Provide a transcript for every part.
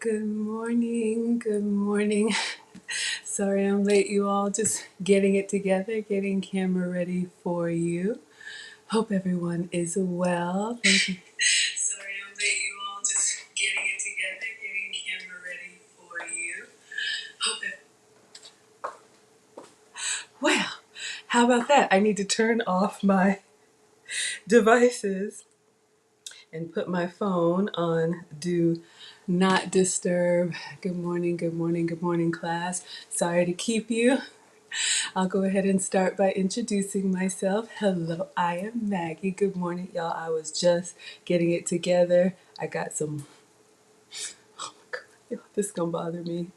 Good morning. Good morning. Sorry I'm late, you all. Just getting it together, getting camera ready for you. Hope everyone is well. Thank you. Sorry I'm late, you all. Just getting it together, getting camera ready for you. Hope it. Well, how about that? I need to turn off my devices and put my phone on do not disturb. Good morning, good morning, good morning, class. Sorry to keep you. I'll go ahead and start by introducing myself. Hello, I am Maggie. Good morning, y'all. I was just getting it together. I got some, oh my God, this is gonna bother me.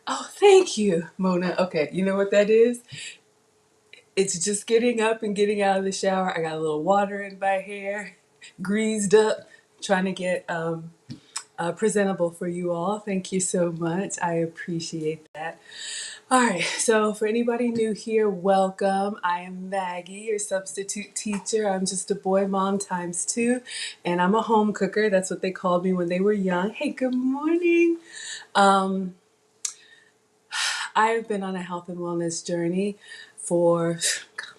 Oh, thank you, Mona. Okay, you know what that is? It's just getting up and getting out of the shower. I got a little water in my hair, greased up, trying to get presentable for you all. Thank you so much. I appreciate that. All right, so for anybody new here, welcome. I am Maggie, your substitute teacher. I'm just a boy mom times two, and I'm a home cooker. That's what they called me when they were young. Hey, good morning. Um, I've been on a health and wellness journey for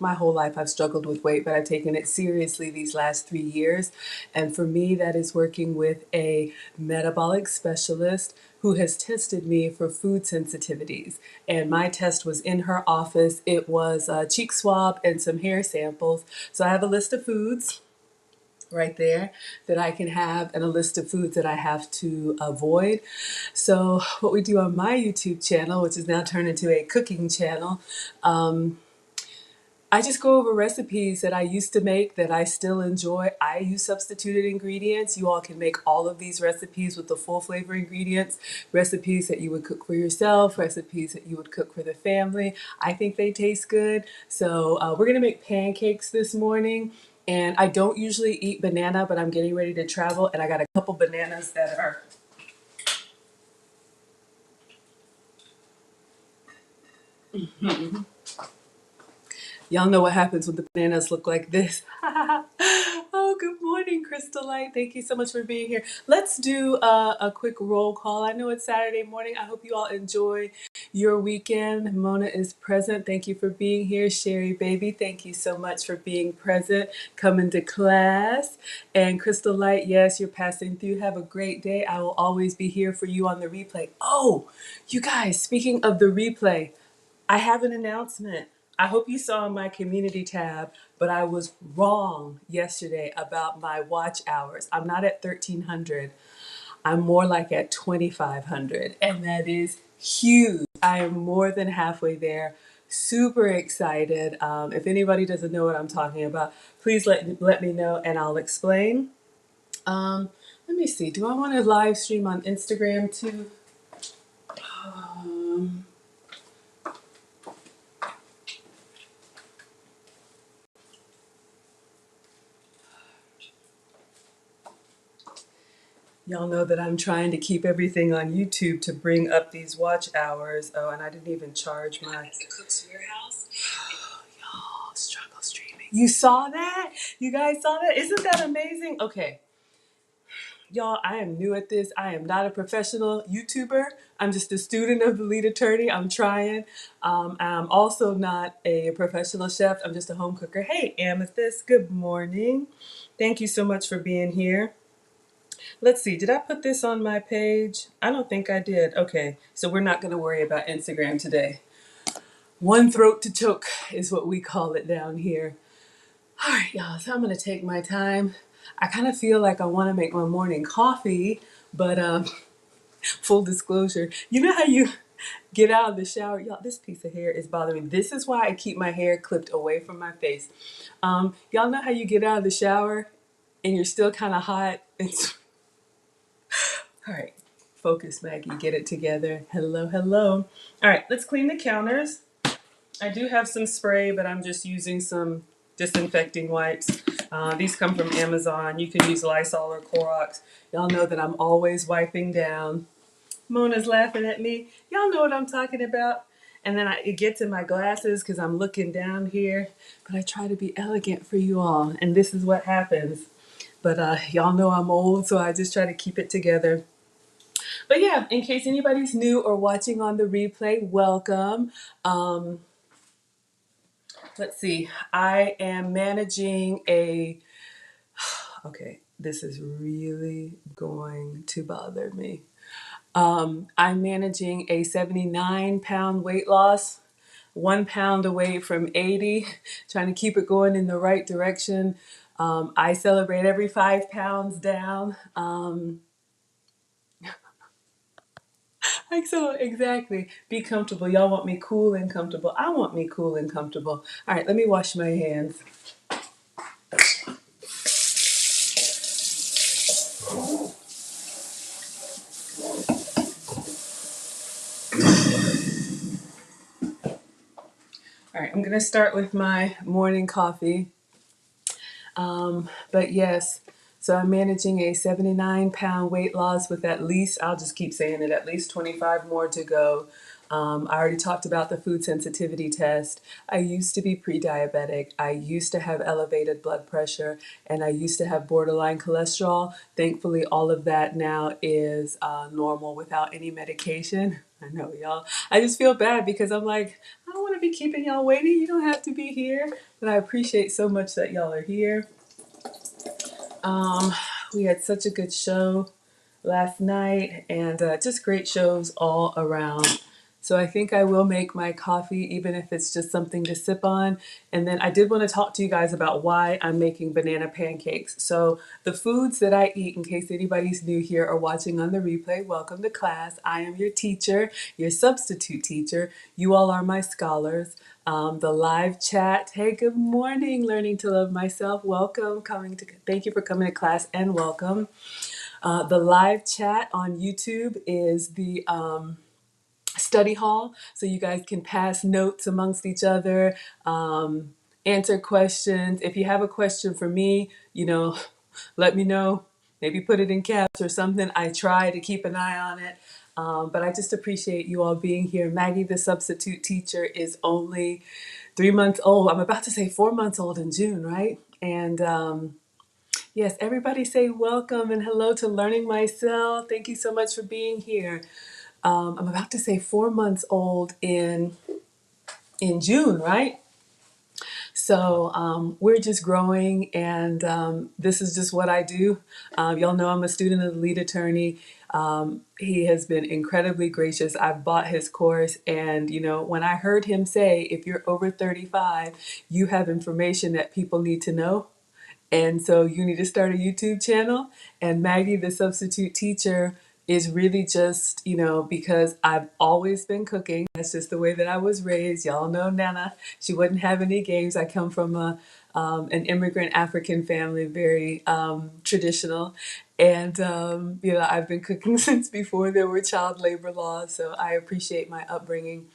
my whole life. I've struggled with weight, but I've taken it seriously these last 3 years. And for me, that is working with a metabolic specialist who has tested me for food sensitivities. And my test was in her office. It was a cheek swab and some hair samples. So I have a list of foods right there that I can have and a list of foods that I have to avoid. So what we do on my YouTube channel, which is now turned into a cooking channel, I just go over recipes that I used to make that I still enjoy. I use substituted ingredients. You all can make all of these recipes with the full flavor ingredients, recipes that you would cook for yourself, recipes that you would cook for the family. I think they taste good. So we're gonna make pancakes this morning. And I don't usually eat banana, but I'm getting ready to travel and I got a couple bananas that are y'all know what happens when the bananas look like this. Oh, good morning, Crystal Light. Thank you so much for being here. Let's do a quick roll call. I know it's Saturday morning. I hope you all enjoy your weekend. Mona is present. Thank you for being here. Sherry, baby, thank you so much for being present, coming to class. And Crystal Light, yes, you're passing through. Have a great day. I will always be here for you on the replay. Oh, you guys, speaking of the replay, I have an announcement. I hope you saw my community tab, but I was wrong yesterday about my watch hours. I'm not at 1300. I'm more like at 2500, and that is huge. I am more than halfway there. Super excited. If anybody doesn't know what I'm talking about, please let me know and I'll explain. Let me see. Do I want to live stream on Instagram too? Um, Y'all know that I'm trying to keep everything on YouTube to bring up these watch hours. Oh, and I didn't even charge my the cook's warehouse. Y'all struggle streaming. You saw that? You guys saw that? Isn't that amazing? Okay. Y'all, I am new at this. I am not a professional YouTuber. I'm just a student of the lead attorney. I'm trying. I'm also not a professional chef. I'm just a home cooker. Hey, Amethyst, good morning. Thank you so much for being here. Let's see, did I put this on my page? I don't think I did. Okay, so we're not going to worry about Instagram today. One throat to choke is what we call it down here. All right, y'all, so I'm going to take my time. I kind of feel like I want to make my morning coffee, but full disclosure, you know how you get out of the shower? Y'all, this piece of hair is bothering me. This is why I keep my hair clipped away from my face. Y'all know how you get out of the shower and you're still kind of hot? All right, focus, Maggie, get it together. Hello, hello. All right, let's clean the counters. I do have some spray, but I'm just using some disinfecting wipes. These come from Amazon. You can use Lysol or Clorox. Y'all know that I'm always wiping down. Mona's laughing at me. Y'all know what I'm talking about. And then it gets in my glasses because I'm looking down here. But I try to be elegant for you all. And this is what happens. But y'all know I'm old, so I just try to keep it together. But yeah, in case anybody's new or watching on the replay, welcome. Um, let's see. I am managing a. Okay, this is really going to bother me. I'm managing a 79-pound weight loss, 1 pound away from 80, trying to keep it going in the right direction. I celebrate every 5 pounds down. Like so, exactly. Be comfortable. Y'all want me cool and comfortable. I want me cool and comfortable. All right, let me wash my hands. All right, I'm gonna start with my morning coffee. But yes, so I'm managing a 79-pound weight loss with at least, I'll just keep saying it, at least 25 more to go. I already talked about the food sensitivity test. I used to be pre-diabetic. I used to have elevated blood pressure, and I used to have borderline cholesterol. Thankfully, all of that now is normal without any medication. I know, y'all. I just feel bad because I'm like, I don't want to be keeping y'all waiting. You don't have to be here. But I appreciate so much that y'all are here. Um, we had such a good show last night, and just great shows all around. So I think I will make my coffee, even if it's just something to sip on. And then I did want to talk to you guys about why I'm making banana pancakes. So the foods that I eat, in case anybody's new here or watching on the replay, welcome to class. I am your teacher, your substitute teacher. You all are my scholars. The live chat. Hey, good morning, learning to love myself. Welcome, thank you for coming to class and welcome. The live chat on YouTube is the study hall, so you guys can pass notes amongst each other, answer questions. If you have a question for me, let me know. Maybe put it in caps or something. I try to keep an eye on it. But I just appreciate you all being here. Maggie, the substitute teacher, is only 3 months old. I'm about to say 4 months old in June, right? And yes, everybody say welcome and hello to Learning Myself. Thank you so much for being here. I'm about to say 4 months old in June, right? So we're just growing, and this is just what I do. Y'all know I'm a student of the lead attorney. He has been incredibly gracious. I've bought his course, and when I heard him say, if you're over 35, you have information that people need to know. And so you need to start a YouTube channel. And Maggie, the substitute teacher, is really just, because I've always been cooking. That's just the way that I was raised. Y'all know Nana. She wouldn't have any games. I come from an immigrant African family, very traditional. And, I've been cooking since before there were child labor laws. So I appreciate my upbringing.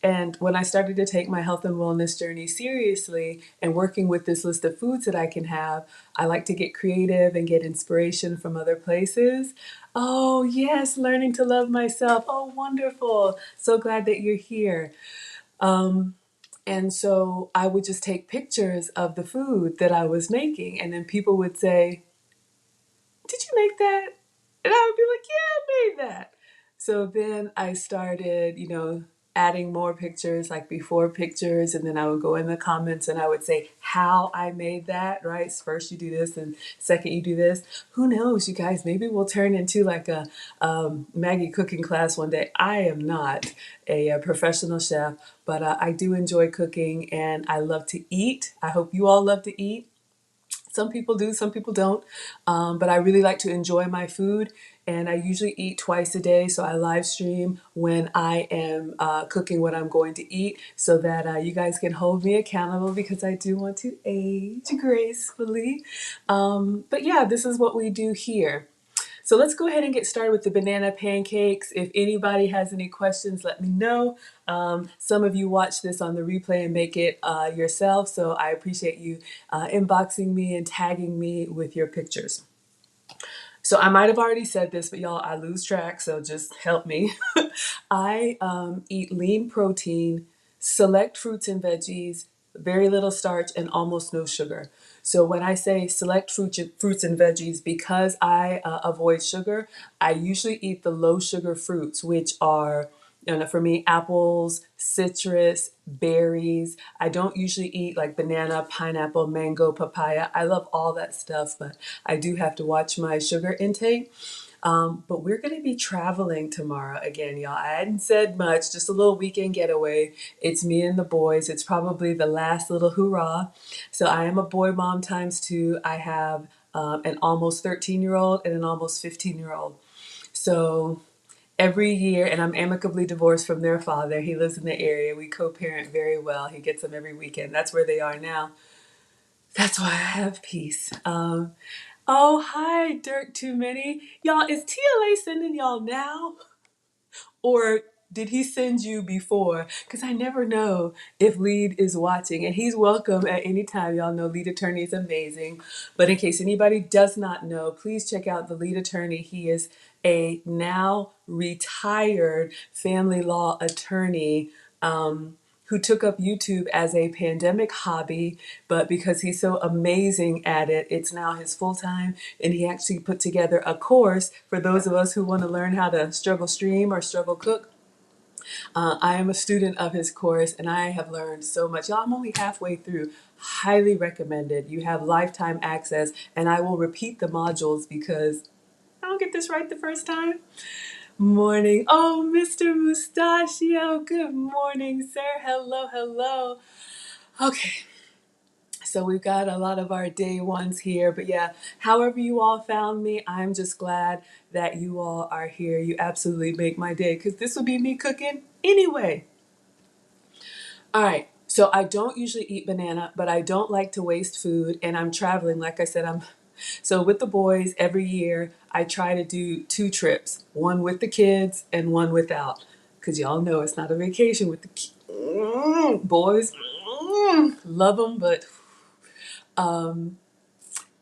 And when I started to take my health and wellness journey seriously and working with this list of foods that I can have, I like to get creative and get inspiration from other places. Oh, yes, learning to love myself. Oh, wonderful. So glad that you're here. And so I would just take pictures of the food that I was making, and then people would say, did you make that? And I would be like, yeah, I made that. So then I started, adding more pictures, like before pictures, and then I would go in the comments and I would say how I made that, right? First you do this, and second you do this. Who knows, you guys, maybe we'll turn into like a Maggie cooking class one day. I am not a professional chef, but I do enjoy cooking and I love to eat. I hope you all love to eat. Some people do, some people don't. But I really like to enjoy my food, and I usually eat twice a day. So I live stream when I am cooking what I'm going to eat so that you guys can hold me accountable because I do want to age gracefully. But yeah, this is what we do here. So let's go ahead and get started with the banana pancakes. If anybody has any questions, let me know. Some of you watch this on the replay and make it yourself, so I appreciate you inboxing me and tagging me with your pictures. So I might have already said this, but y'all, I lose track, so just help me. I eat lean protein, select fruits and veggies, very little starch, and almost no sugar. So when I say select fruits and veggies, because I avoid sugar, I usually eat the low sugar fruits, which are, for me, apples, citrus, berries. I don't usually eat like banana, pineapple, mango, papaya. I love all that stuff, but I do have to watch my sugar intake. But we're going to be traveling tomorrow again, y'all. I hadn't said much, just a little weekend getaway. It's me and the boys. It's probably the last little hoorah. So I am a boy mom times two. I have an almost 13-year-old and an almost 15-year-old. So every year, and I'm amicably divorced from their father. He lives in the area. We co-parent very well. He gets them every weekend. That's where they are now. That's why I have peace. Oh, hi, Dirk Too Many. Y'all, is TLA sending y'all now? Or did he send you before? Because I never know if Lead is watching. And he's welcome at any time. Y'all know Lead Attorney is amazing. But in case anybody does not know, please check out the Lead Attorney. He is a now retired family law attorney. Who took up YouTube as a pandemic hobby, but because he's so amazing at it, it's now his full time. And he actually put together a course for those of us who want to learn how to struggle stream or struggle cook. I am a student of his course and I have learned so much. Y'all, I'm only halfway through. Highly recommended. You have lifetime access, and I will repeat the modules because I don't get this right the first time. Morning. Oh, Mr. Mustachio. Good morning, sir. Hello, hello. Okay. So we've got a lot of our day ones here, but yeah, however you all found me, I'm just glad that you all are here. You absolutely make my day because this will be me cooking anyway. All right. So I don't usually eat banana, but I don't like to waste food, and I'm traveling. Like I said, so with the boys every year, I try to do 2 trips, one with the kids and one without, because y'all know it's not a vacation with the boys. Love them, but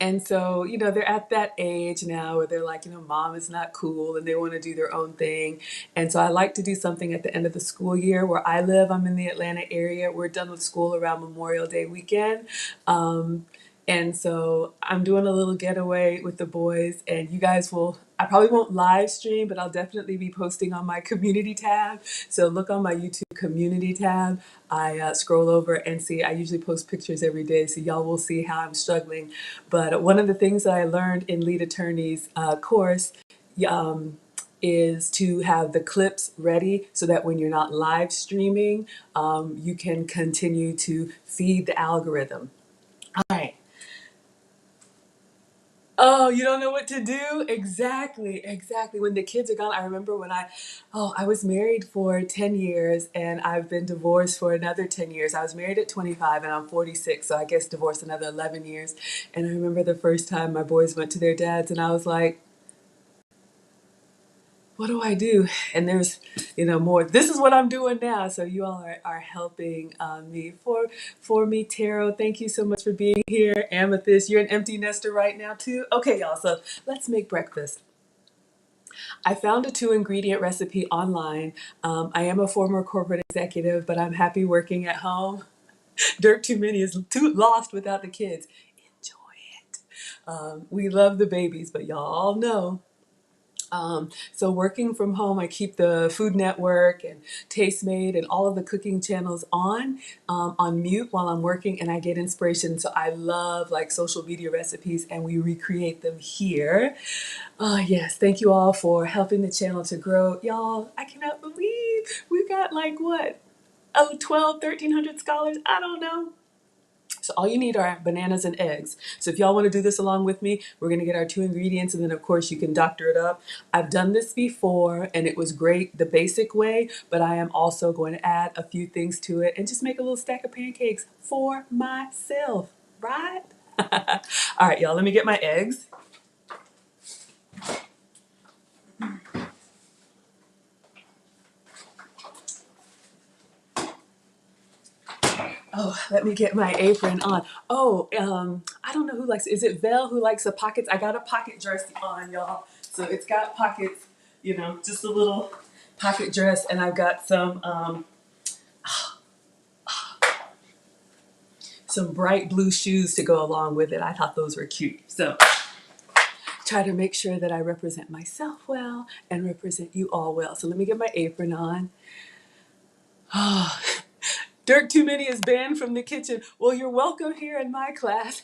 and so, they're at that age now where they're like, mom is not cool and they want to do their own thing. And so I like to do something at the end of the school year. Where I live, I'm in the Atlanta area. We're done with school around Memorial Day weekend. And so I'm doing a little getaway with the boys, and you guys I probably won't live stream, but I'll definitely be posting on my community tab. So look on my YouTube community tab. I scroll over and see, I usually post pictures every day, so y'all will see how I'm struggling. But one of the things that I learned in Lead Attorney's course, is to have the clips ready so that when you're not live streaming, you can continue to feed the algorithm. All right. Oh, you don't know what to do? Exactly, exactly. When the kids are gone, I remember when I was married for 10 years and I've been divorced for another 10 years. I was married at 25 and I'm 46, so I guess divorced another 11 years. And I remember the first time my boys went to their dads and I was like, what do I do? And there's, more. This is what I'm doing now. So you all are helping me. For me, Taro, thank you so much for being here. Amethyst, you're an empty nester right now too. Okay, y'all. So let's make breakfast. I found a 2-ingredient recipe online. I am a former corporate executive, but I'm happy working at home. Dirk Too Many is too lost without the kids. Enjoy it. We love the babies, but y'all know. So working from home, I keep the Food Network and Tastemade and all of the cooking channels on mute while I'm working, and I get inspiration. So I love like social media recipes, and we recreate them here. Yes, thank you all for helping the channel to grow. Y'all, I cannot believe we've got like what? Oh, 1,300 scholars? I don't know. So all you need are bananas and eggs. So if y'all want to do this along with me, we're going to get our 2 ingredients, and then of course you can doctor it up. I've done this before and it was great the basic way, but I am also going to add a few things to it and just make a little stack of pancakes for myself, right? All right, y'all, let me get my eggs. Oh, let me get my apron on. Oh, I don't know who likes, is it Vel who likes the pockets? I got a pocket dress on, y'all. So it's got pockets, just a little pocket dress. And I've got some some bright blue shoes to go along with it. I thought those were cute. So try to make sure that I represent myself well and represent you all well. So let me get my apron on. Dirk Too Many is banned from the kitchen. Well, you're welcome here in my class.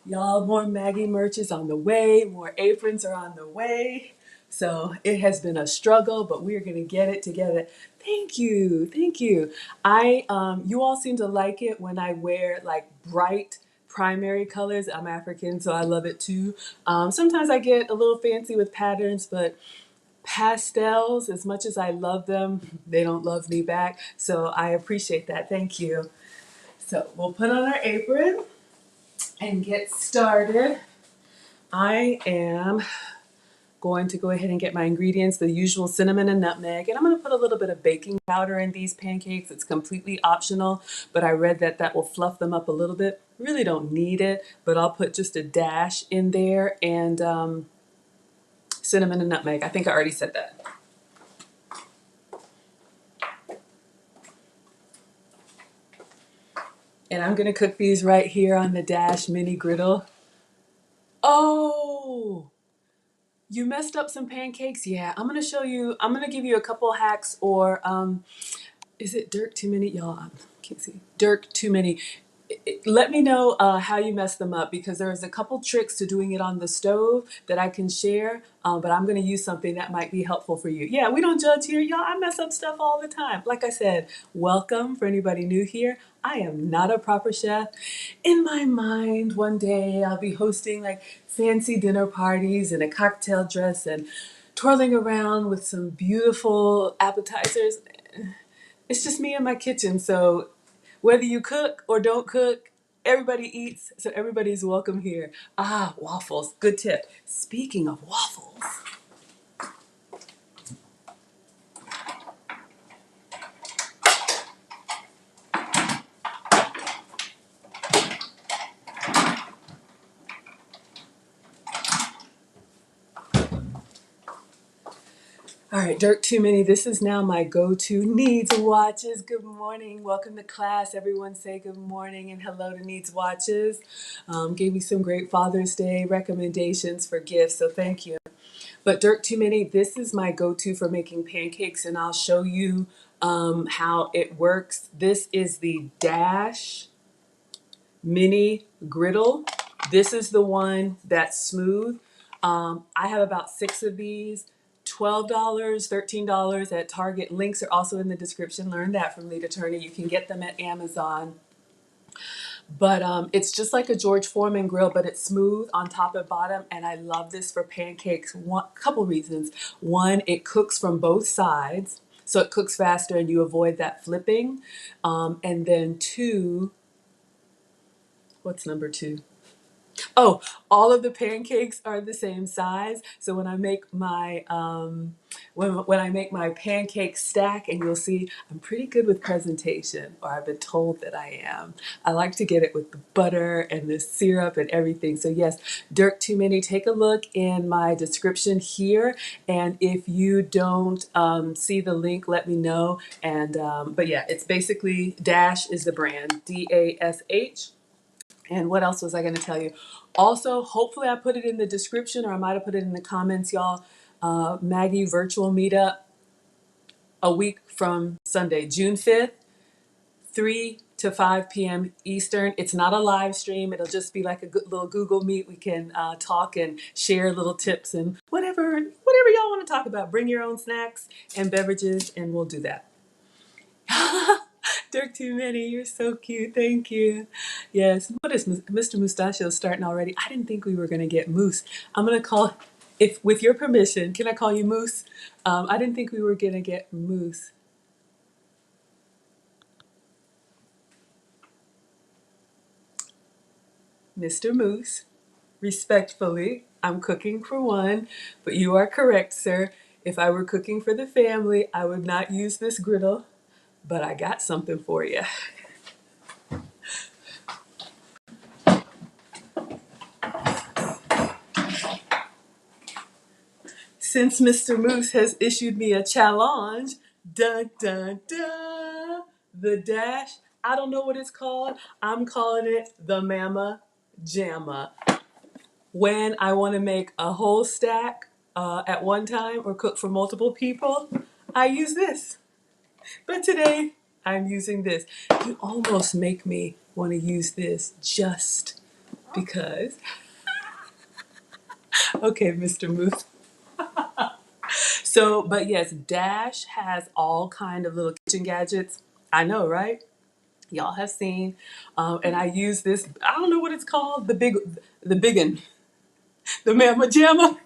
Y'all, more Maggie merch is on the way. More aprons are on the way. So it has been a struggle, but we're gonna get it together. Thank you, thank you. You all seem to like it when I wear like bright primary colors. I'm African, so I love it too. Sometimes I get a little fancy with patterns, but pastels, as much as I love them, they don't love me back. So I appreciate that. Thank you. So we'll put on our apron and get started. I am going to go ahead and get my ingredients, the usual cinnamon and nutmeg, and I'm going to put a little bit of baking powder in these pancakes. It's completely optional, but I read that that will fluff them up a little bit. Really don't need it, but I'll put just a dash in there, and cinnamon and nutmeg. I think I already said that. And I'm going to cook these right here on the Dash mini griddle. Oh, you messed up some pancakes? Yeah, I'm going to show you, I'm going to give you a couple hacks, or is it Dirk Too Many? Y'all, I can't see. Dirk Too Many. Let me know how you mess them up, because there's a couple tricks to doing it on the stove that I can share, but I'm going to use something that might be helpful for you. Yeah, we don't judge here, y'all. I mess up stuff all the time. Like I said, welcome for anybody new here. I am not a proper chef. In my mind, one day I'll be hosting like fancy dinner parties in a cocktail dress and twirling around with some beautiful appetizers. It's just me in my kitchen, so whether you cook or don't cook, everybody eats, so everybody's welcome here. Ah, waffles, good tip. Speaking of waffles, all right, Dirk Too Many, this is now my go-to Needs Watches. Good morning, welcome to class. Everyone say good morning and hello to Needs Watches. Gave me some great Father's Day recommendations for gifts, so thank you. But Dirk Too Many, this is my go-to for making pancakes, and I'll show you how it works. This is the Dash mini griddle. This is the one that's smooth. I have about 6 of these. $12, $13 at Target. Links are also in the description. Learn that from Lead Attorney. You can get them at Amazon. But it's just like a George Foreman grill, but it's smooth on top and bottom. And I love this for pancakes. Couple reasons. One, it cooks from both sides, so it cooks faster and you avoid that flipping. And then two, what's number two? Oh, all of the pancakes are the same size. So when I make my when I make my pancake stack, and you'll see I'm pretty good with presentation, or I've been told that I am. I like to get it with the butter and the syrup and everything. So yes, Dirk Too Many, take a look in my description here, and if you don't see the link, let me know. And but yeah, it's basically Dash is the brand, DASH. And what else was I going to tell you? Also, hopefully I put it in the description, or I might have put it in the comments, y'all. Maggie virtual meetup a week from Sunday, June 5th, 3 to 5 p.m. Eastern. It's not a live stream. It'll just be like a good little Google Meet. We can talk and share little tips and whatever y'all want to talk about. Bring your own snacks and beverages, and we'll do that. Dirk Too Many, you're so cute. Thank you. Yes. What is Mr. Mustachio starting already? I didn't think we were going to get Moose. I'm going to call, if with your permission, can I call you Moose? I didn't think we were going to get Moose. Mr. Moose, respectfully, I'm cooking for one, but you are correct, sir. If I were cooking for the family, I would not use this griddle, but I got something for you. since Mr. Moose has issued me a challenge, dun dun dun, the dash, I don't know what it's called. I'm calling it the Mama Jamma. When I want to make a whole stack at one time or cook for multiple people, I use this. But today, I'm using this. You almost make me want to use this just because. Okay, Mr. Moose. So, but yes, Dash has all kind of little kitchen gadgets. I know, right? Y'all have seen, and I use this. I don't know what it's called. The biggin, the Mama Jamma.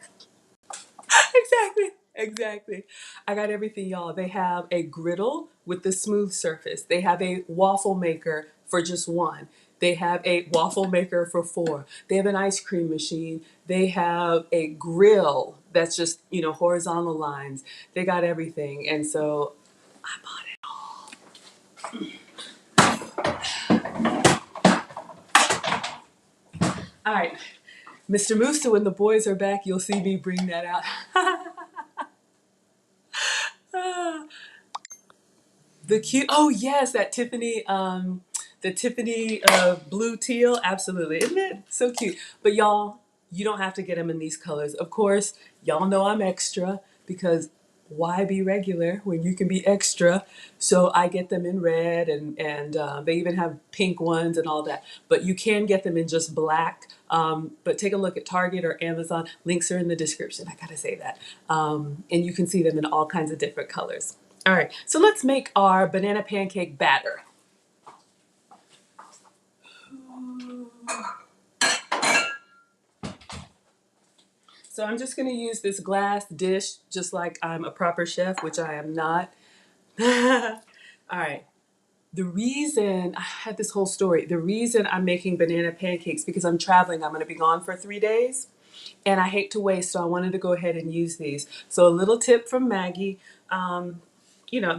Exactly, exactly. I got everything, y'all. They have a griddle with the smooth surface. They have a waffle maker for just one. They have a waffle maker for four. They have an ice cream machine. They have a grill that's just, horizontal lines. They got everything. And so I bought it. All right. Mr. Moose, so when the boys are back, you'll see me bring that out. The cute, oh yes, that Tiffany, the Tiffany blue teal, absolutely, isn't it so cute? But y'all, you don't have to get them in these colors. Of course, y'all know I'm extra because why be regular when you can be extra? So I get them in red and they even have pink ones and all that. But you can get them in just black. But take a look at Target or Amazon. Links are in the description. I gotta say that. And you can see them in all kinds of different colors. All right, so let's make our banana pancake batter. So I'm just gonna use this glass dish just like I'm a proper chef, which I am not. All right, the reason, I had this whole story. The reason I'm making banana pancakes because I'm traveling. I'm gonna be gone for 3 days. And I hate to waste, so I wanted to go ahead and use these. So a little tip from Maggie.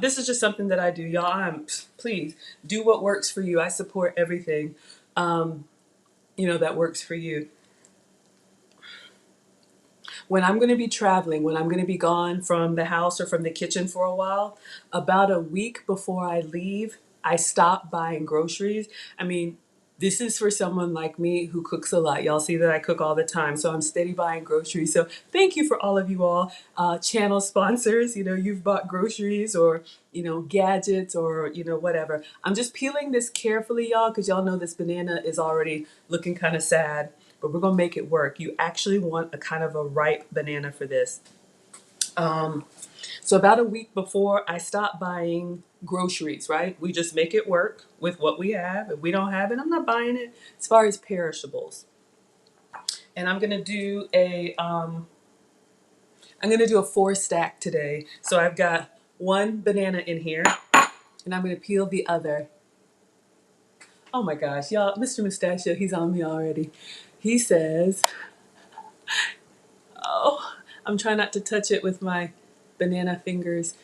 This is just something that I do, y'all. Please do what works for you. I support everything, that works for you. When I'm going to be traveling, when I'm going to be gone from the house or from the kitchen for a while, about a week before I leave, I stop buying groceries. I mean, this is for someone like me who cooks a lot. Y'all see that I cook all the time, so I'm steady buying groceries. So thank you for all of you all, channel sponsors. You've bought groceries or, gadgets or, whatever. I'm just peeling this carefully, y'all, because y'all know this banana is already looking kind of sad, but we're gonna make it work. You actually want a kind of a ripe banana for this. So about a week before I stop buying groceries, right? We just make it work with what we have. If we don't have it, I'm not buying it. As far as perishables, and I'm gonna do a 4-stack today. So I've got one banana in here, and I'm gonna peel the other. Oh my gosh, y'all! Mr. Mustachio, he's on me already. He says, "Oh, I'm trying not to touch it with my banana fingers."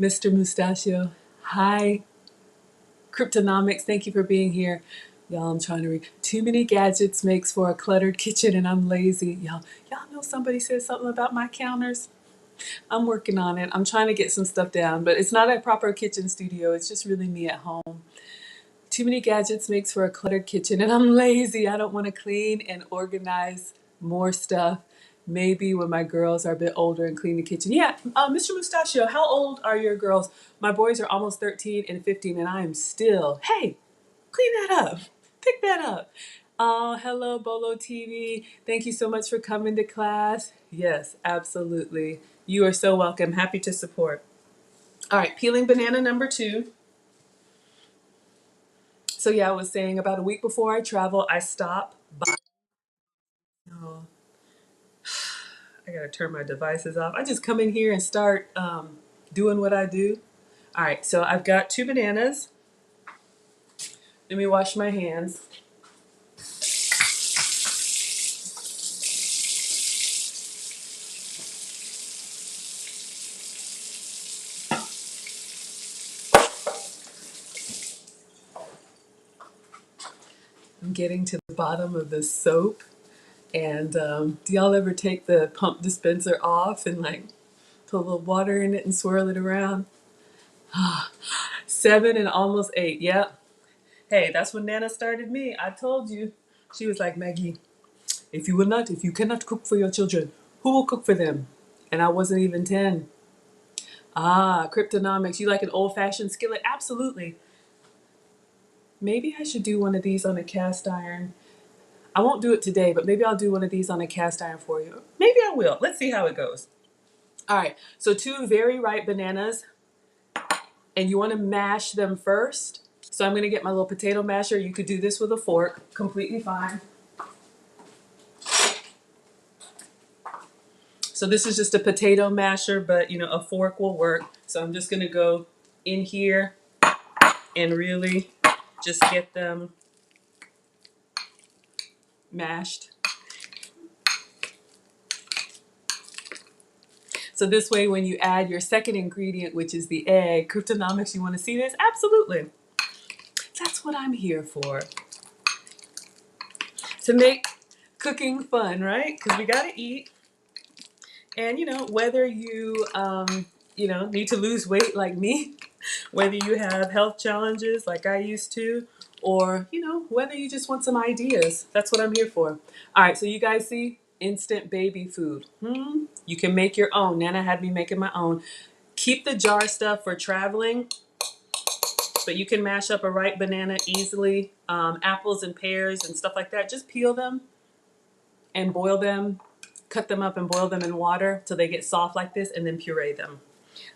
Mr. Mustachio, hi. Cryptonomics, thank you for being here. Y'all, I'm trying to read. Too many gadgets makes for a cluttered kitchen and I'm lazy. Y'all know somebody said something about my counters? I'm working on it. I'm trying to get some stuff down, but it's not a proper kitchen studio. It's just really me at home. Too many gadgets makes for a cluttered kitchen and I'm lazy. I don't want to clean and organize more stuff. Maybe when my girls are a bit older and clean the kitchen. Yeah, Mr. Mustachio, how old are your girls? My boys are almost 13 and 15 and I am still, hey, clean that up. Pick that up. Oh, hello, Bolo TV. Thank you so much for coming to class. Yes, absolutely. You are so welcome. Happy to support. All right, peeling banana number 2. So yeah, I was saying about a week before I travel, I stop by. Oh, I gotta turn my devices off. I just come in here and start doing what I do. All right, so I've got 2 bananas. Let me wash my hands. I'm getting to the bottom of the soap. And do y'all ever take the pump dispenser off and like put a little water in it and swirl it around? 7 and almost 8. Yep. Hey, that's when Nana started me. I told you. She was like, Maggie, if you cannot cook for your children, who will cook for them? And I wasn't even 10. Ah, Cryptonomics. You like an old-fashioned skillet? Absolutely. Maybe I should do one of these on a cast iron. I won't do it today, but maybe I'll do one of these on a cast iron for you. Maybe I will. Let's see how it goes. All right, so 2 very ripe bananas, and you want to mash them first. So I'm going to get my little potato masher. You could do this with a fork, completely fine. So this is just a potato masher, but you know, a fork will work. So I'm just going to go in here and really just get them mashed. So this way, when you add your second ingredient, which is the egg, Cryptonomics, you want to see this? Absolutely. That's what I'm here for. To make cooking fun, right? Because we got to eat. And, you know, whether you, need to lose weight like me, whether you have health challenges like I used to, or, you know, whether you just want some ideas. That's what I'm here for. All right, so you guys see instant baby food. You can make your own. Nana had me making my own. Keep the jar stuff for traveling, but you can mash up a ripe banana easily. Apples and pears and stuff like that. Just peel them and boil them. Cut them up and boil them in water till they get soft like this, and then puree them.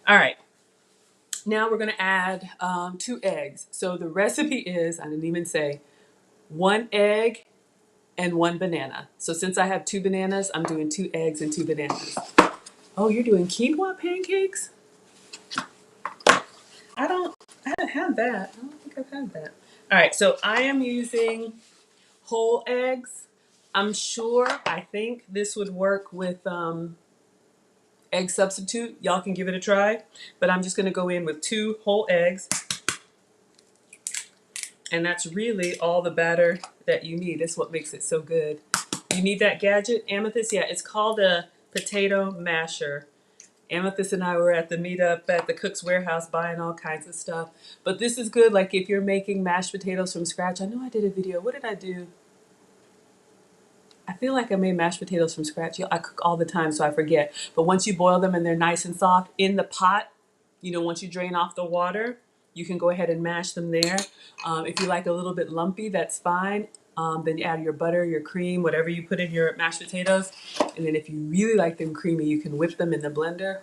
All right. Now we're going to add 2 eggs. So the recipe is, I didn't even say, 1 egg and 1 banana. So since I have 2 bananas, I'm doing 2 eggs and 2 bananas. Oh, you're doing quinoa pancakes? I haven't had that. I don't think I've had that. All right, so I am using whole eggs. I think this would work with egg substitute. Y'all can give it a try, but I'm just going to go in with 2 whole eggs, and that's really all the batter that you need. That's what makes it so good. You need that gadget, Amethyst? Yeah, it's called a potato masher. Amethyst and I were at the meetup at the Cook's Warehouse buying all kinds of stuff. But this is good, like if you're making mashed potatoes from scratch. I know I did a video. What did I do? I feel like I made mashed potatoes from scratch. I cook all the time, so I forget. But once you boil them and they're nice and soft in the pot, once you drain off the water, you can go ahead and mash them there. If you like a little bit lumpy, that's fine. Then you add your butter, your cream, whatever you put in your mashed potatoes. And then if you really like them creamy, you can whip them in the blender.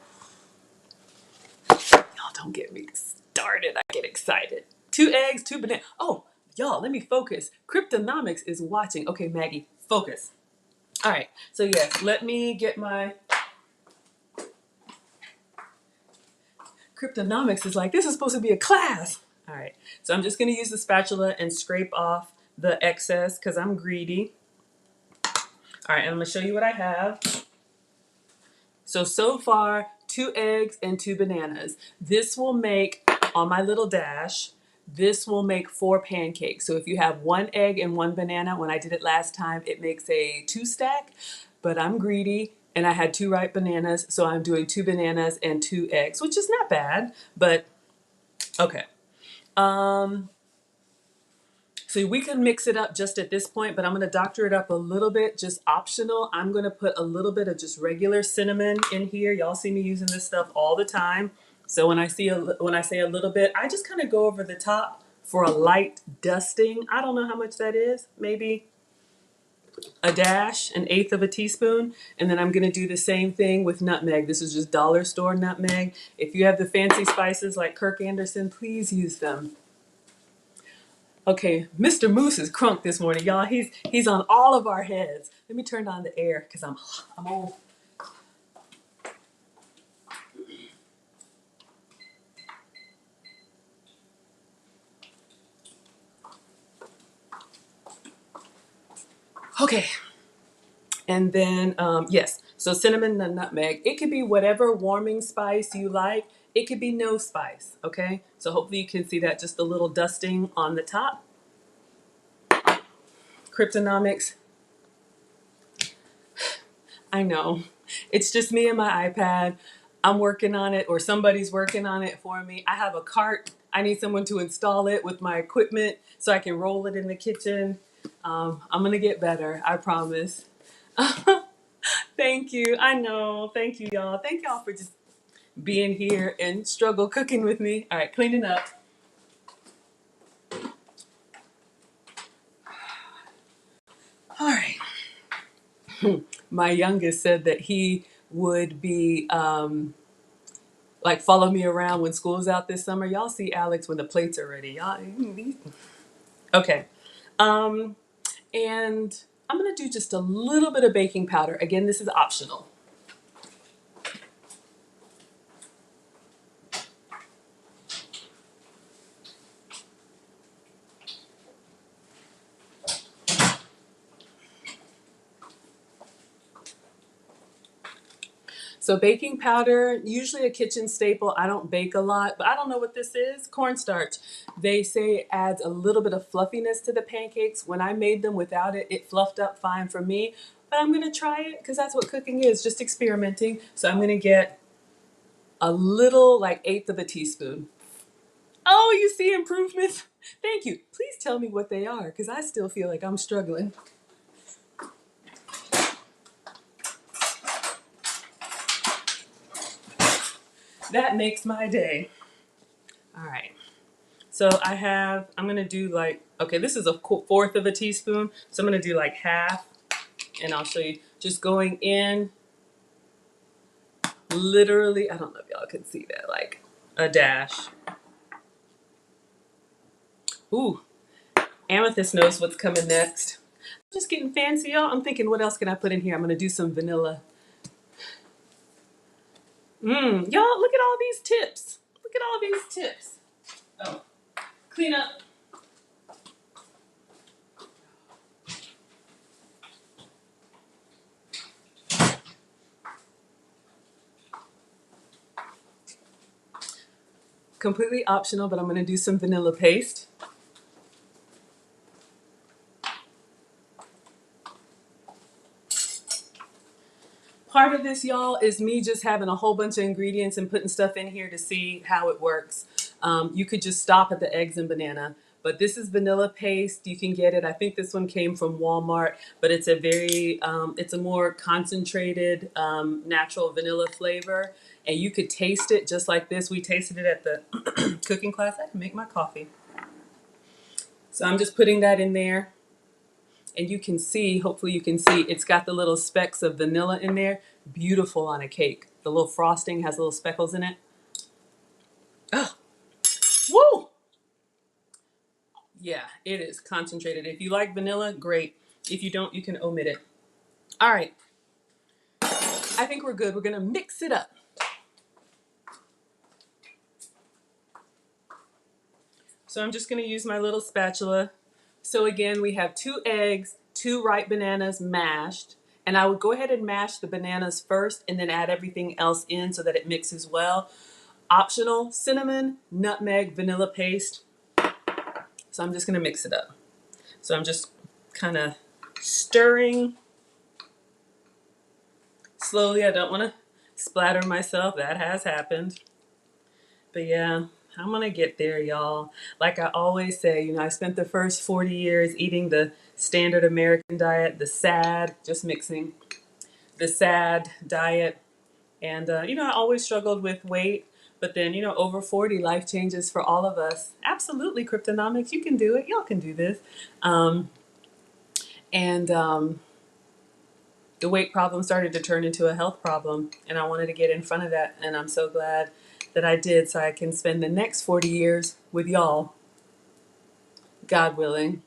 Y'all don't get me started. I get excited. 2 eggs, 2 bananas. Oh, y'all, let me focus. Cryptonomics is watching. Okay, Maggie, focus. All right, so yes, let me get my Cryptonomics is like, this is supposed to be a class. All right, so I'm just gonna use the spatula and scrape off the excess because I'm greedy. All right, and I'm gonna show you what I have. So far, 2 eggs and 2 bananas. This will make, on my little dash, this will make 4 pancakes. So if you have 1 egg and 1 banana, when I did it last time, it makes a 2 stack, but I'm greedy and I had 2 ripe bananas, so I'm doing 2 bananas and 2 eggs, which is not bad, but okay. So we can mix it up just at this point, but I'm going to doctor it up a little bit, just optional. I'm going to put a little bit of just regular cinnamon in here. Y'all see me using this stuff all the time. So when I say a little bit, I just kind of go over the top for a light dusting. I don't know how much that is, maybe a dash, 1/8 of a teaspoon. And then I'm going to do the same thing with nutmeg. This is just dollar store nutmeg. If you have the fancy spices like Kirk Anderson, please use them. Okay, Mr. Moose is crunk this morning, y'all. He's on all of our heads. Let me turn on the air because I'm old. Okay, and then yes, so cinnamon and nutmeg. It could be whatever warming spice you like. It could be no spice. Okay, so hopefully you can see that, just a little dusting on the top. Cryptonomics I know. It's just me and my iPad. I'm working on it, or somebody's working on it for me. I have a cart. I need someone to install it with my equipment so I can roll it in the kitchen. I'm going to get better. I promise. Thank you. I know. Thank you, y'all. Thank y'all for just being here and struggle cooking with me. All right, cleaning up. All right. My youngest said that he would be like follow me around when school's out this summer. Y'all see Alex when the plates are ready. Y'all, okay. Um, and I'm gonna do just a little bit of baking powder. Again, this is optional. So baking powder, usually a kitchen staple. I don't bake a lot, but I don't know what this is. Cornstarch. They say it adds a little bit of fluffiness to the pancakes. When I made them without it, it fluffed up fine for me. But I'm gonna try it because that's what cooking is, just experimenting. So I'm gonna get a little, like 1/8 of a teaspoon. Oh, you see improvements? Thank you. Please tell me what they are because I still feel like I'm struggling. That makes my day. All right. So I'm going to do like, okay, this is a 1/4 of a teaspoon. So I'm going to do like half and I'll show you just going in literally, I don't know if y'all can see that, like a dash. Ooh, Amethyst knows what's coming next. I'm just getting fancy, y'all. I'm thinking, what else can I put in here? I'm going to do some vanilla. Y'all, look at all these tips. Look at all these tips. Oh, clean up. Completely optional, but I'm going to do some vanilla paste. Part of this, y'all, is me just having a whole bunch of ingredients and putting stuff in here to see how it works. You could just stop at the eggs and banana, but this is vanilla paste. You can get it. I think this one came from Walmart, but it's it's a more concentrated, natural vanilla flavor. And you could taste it just like this. We tasted it at the cooking class. I can make my coffee. So I'm just putting that in there. And you can see, hopefully you can see, it's got the little specks of vanilla in there. Beautiful on a cake. The little frosting has little speckles in it. Oh, woo! Yeah, it is concentrated. If you like vanilla, great. If you don't, you can omit it. All right, I think we're good. We're gonna mix it up. So I'm just gonna use my little spatula. So again, we have 2 eggs, 2 ripe bananas mashed. And I would go ahead and mash the bananas first and then add everything else in so that it mixes well. Optional, cinnamon, nutmeg, vanilla paste. So I'm just gonna mix it up. So I'm just kind of stirring slowly. I don't wanna splatter myself. That has happened. But yeah, I'm gonna get there, y'all. Like I always say, I spent the first 40 years eating the standard American diet, the SAD, just mixing, the SAD diet. And, I always struggled with weight. But then, over 40, life changes for all of us. Absolutely, Cryptonomics, you can do it. Y'all can do this. And the weight problem started to turn into a health problem. And I wanted to get in front of that. And I'm so glad that I did so I can spend the next 40 years with y'all, God willing.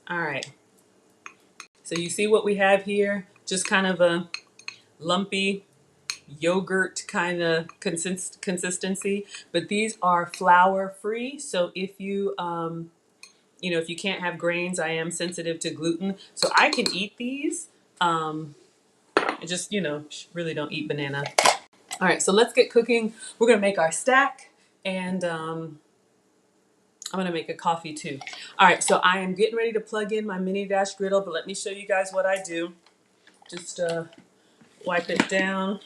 All right. So you see what we have here? Just kind of a lumpy yogurt kind of consistency, but these are flour free. So if if you can't have grains, I am sensitive to gluten, so I can eat these. I just, really don't eat banana. All right, so let's get cooking. We're gonna make our stack, and I'm gonna make a coffee too. All right, so I am getting ready to plug in my mini dash griddle, but let me show you guys what I do. Just wipe it down.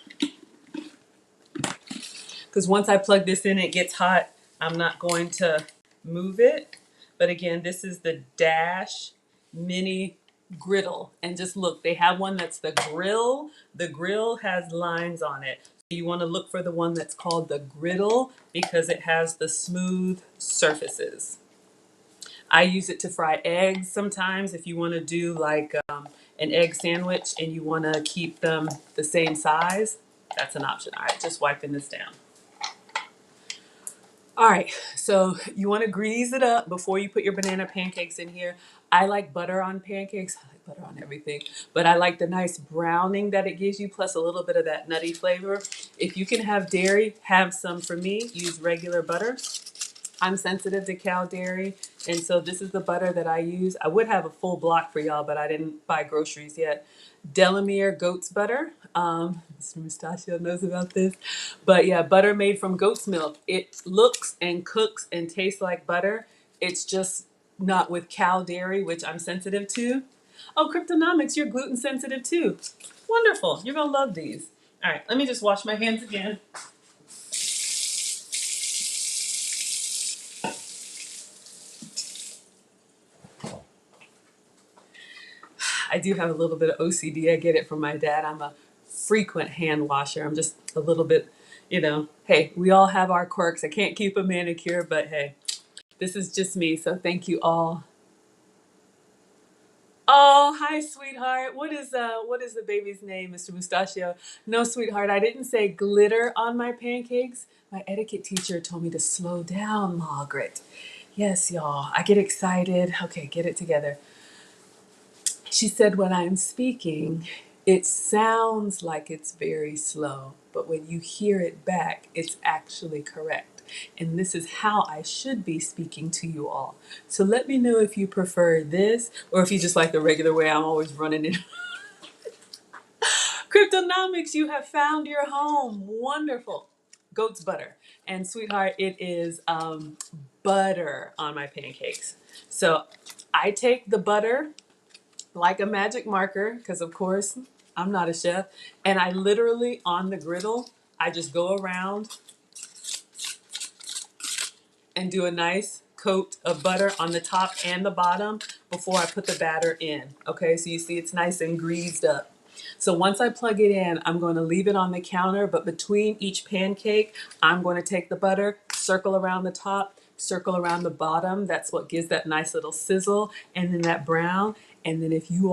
Because once I plug this in, it gets hot. I'm not going to move it. But again, this is the Dash Mini Griddle. And just look, they have one that's the grill. The grill has lines on it. You want to look for the one that's called the griddle because it has the smooth surfaces. I use it to fry eggs sometimes if you want to do like an egg sandwich and you want to keep them the same size. That's an option. All right, just wiping this down. All right, so you want to grease it up before you put your banana pancakes in here. I like butter on pancakes. I like butter on everything, but I like the nice browning that it gives you, plus a little bit of that nutty flavor. If you can have dairy, have some. For me, use regular butter. I'm sensitive to cow dairy, and so this is the butter that I use. I would have a full block for y'all, but I didn't buy groceries yet. Delamere goat's butter. Mr. Mustachio knows about this. But yeah, butter made from goat's milk. It looks and cooks and tastes like butter. It's just not with cow dairy, which I'm sensitive to. Oh, Cryptonomics, you're gluten sensitive too. Wonderful. You're going to love these. All right, let me just wash my hands again. I do have a little bit of OCD. I get it from my dad. I'm a frequent hand washer. I'm just a little bit, hey, we all have our quirks. I can't keep a manicure, but hey, this is just me. So thank you all. Oh, hi, sweetheart. What is the baby's name, Mr. Mustachio? No, sweetheart, I didn't say glitter on my pancakes. My etiquette teacher told me to slow down, Margaret. Yes, y'all. I get excited. Okay, get it together. She said, when I'm speaking, it sounds like it's very slow, but when you hear it back, it's actually correct. And this is how I should be speaking to you all. So let me know if you prefer this or if you just like the regular way I'm always running it. Cryptonomics, you have found your home. Wonderful. Goat's butter. And sweetheart, it is butter on my pancakes. So I take the butter like a magic marker, because of course I'm not a chef, and I literally on the griddle, I just go around and do a nice coat of butter on the top and the bottom before I put the batter in. Okay, so you see it's nice and greased up. So once I plug it in, I'm going to leave it on the counter, but between each pancake, I'm going to take the butter, circle around the top, circle around the bottom. That's what gives that nice little sizzle, and then that brown. And then if you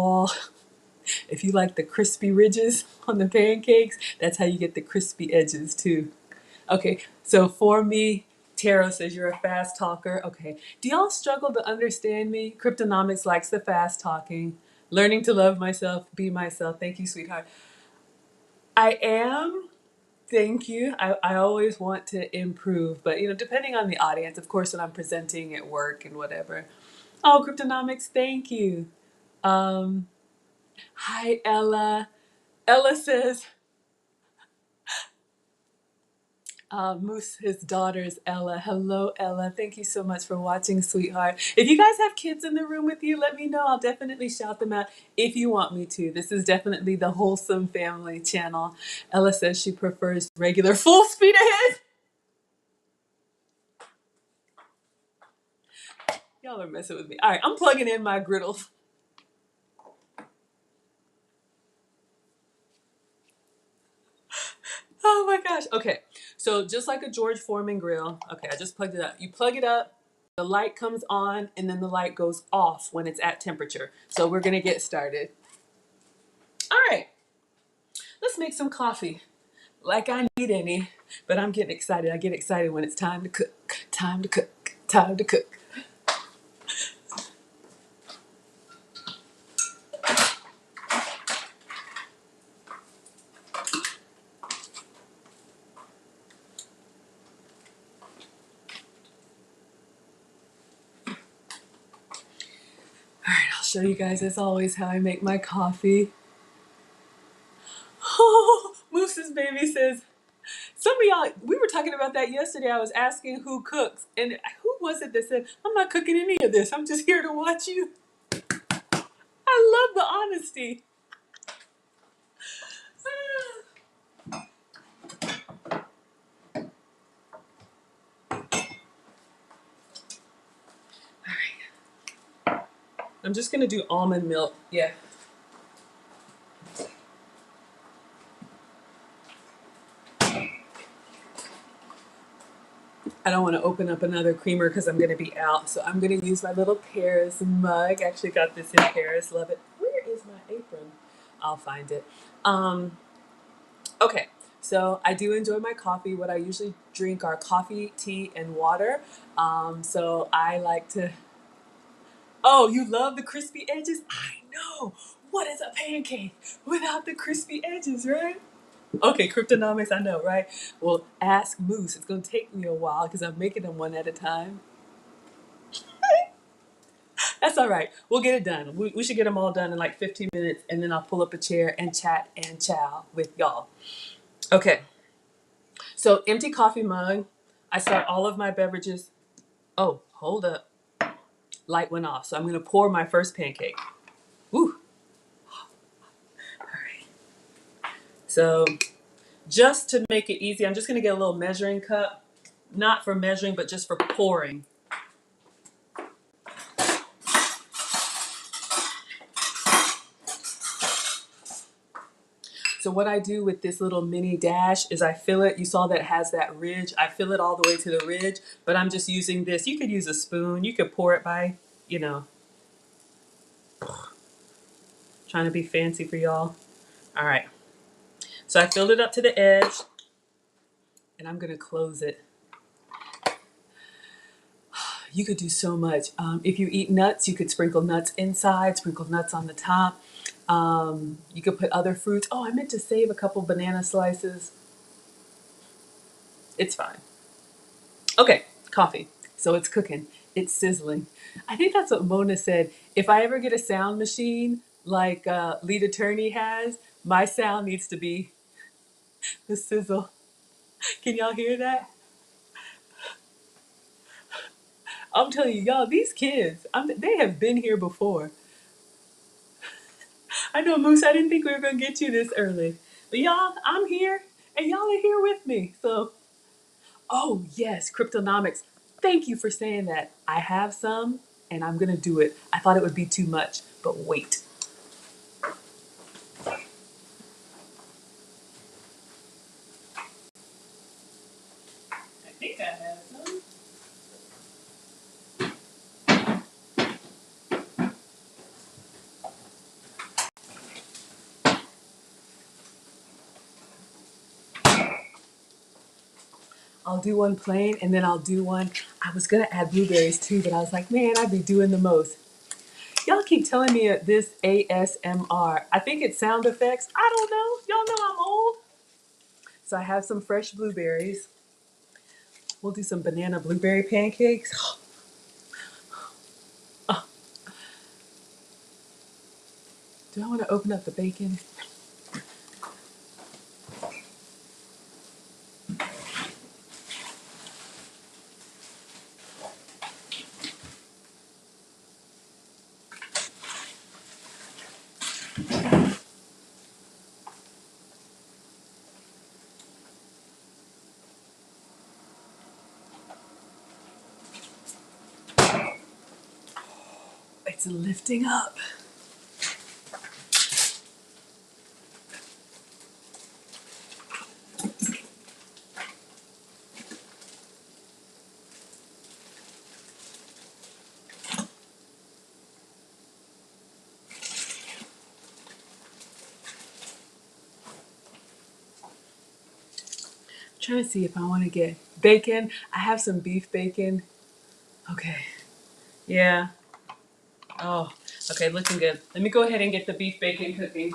like the crispy ridges on the pancakes, that's how you get the crispy edges too. Okay, so for me, Taro says you're a fast talker. Okay, do y'all struggle to understand me? Cryptonomics likes the fast talking. Learning to love myself, be myself. Thank you, sweetheart. I am. Thank you. I always want to improve, but depending on the audience, of course, when I'm presenting at work and whatever. Oh, Cryptonomics, thank you. Um, Hi, Ella. Ella says, Moose, his daughter is Ella. Hello, Ella. Thank you so much for watching, sweetheart. If you guys have kids in the room with you, let me know. I'll definitely shout them out if you want me to. This is definitely the Wholesome Family channel. Ella says she prefers regular full speed ahead. Y'all are messing with me. All right, I'm plugging in my griddle. Oh my gosh. Okay. So just like a George Foreman grill. Okay, I just plugged it up. You plug it up, the light comes on, and then the light goes off when it's at temperature. So we're gonna get started. All right. Let's make some coffee. Like I need any, but I'm getting excited. I get excited when it's time to cook. Time to cook. Time to cook. All right, I'll show you guys as always how I make my coffee. Oh, Moose's baby says, some of y'all, we were talking about that yesterday. I was asking who cooks, and who was it that said, I'm not cooking any of this. I'm just here to watch you. I love the honesty. I'm just gonna do almond milk. Yeah. I don't want to open up another creamer because I'm gonna be out. So I'm gonna use my little Paris mug. Actually got this in Paris. Love it. Where is my apron? I'll find it. Okay. So I do enjoy my coffee. What I usually drink are coffee, tea, and water. So I like to. Oh, you love the crispy edges? I know. What is a pancake without the crispy edges, right? Okay, cryptonomics, I know, right? Well, ask Moose. It's going to take me a while because I'm making them one at a time. That's all right. We'll get it done. We should get them all done in like 15 minutes, and then I'll pull up a chair and chat and chow with y'all. Okay, so empty coffee mug. I start all of my beverages. Oh, hold up. Light went off. So I'm going to pour my first pancake. Woo. All right. So just to make it easy, I'm just going to get a little measuring cup. Not for measuring, but just for pouring. So what I do with this little mini dash is I fill it. You saw that it has that ridge. I fill it all the way to the ridge, but I'm just using this. You could use a spoon. You could pour it by, you know, trying to be fancy for y'all. All right. So I filled it up to the edge, and I'm going to close it. You could do so much. If you eat nuts, you could sprinkle nuts inside, sprinkle nuts on the top. You could put other fruits. Oh, I meant to save a couple banana slices. It's fine. Okay, coffee. So it's cooking. It's sizzling. I think that's what Mona said. If I ever get a sound machine like Lead Attorney has, my sound needs to be the sizzle. Can y'all hear that? I'm telling you, y'all, these kids, they have been here before. I know, Moose, I didn't think we were going to get you this early. But y'all, I'm here, and y'all are here with me. So, oh, yes, cryptonomics. Thank you for saying that. I have some, and I'm going to do it. I thought it would be too much, but wait. I think I have some. I'll do one plain, and then I'll do one. I was going to add blueberries too, but I was like, man, I'd be doing the most. Y'all keep telling me this ASMR. I think it's sound effects. I don't know. Y'all know I'm old. So I have some fresh blueberries. We'll do some banana blueberry pancakes. Oh, do I want to open up the bacon? It's lifting up. I'm trying to see if I want to get bacon. I have some beef bacon. Okay. Yeah. Oh, okay, looking good. Let me go ahead and get the beef bacon cooking.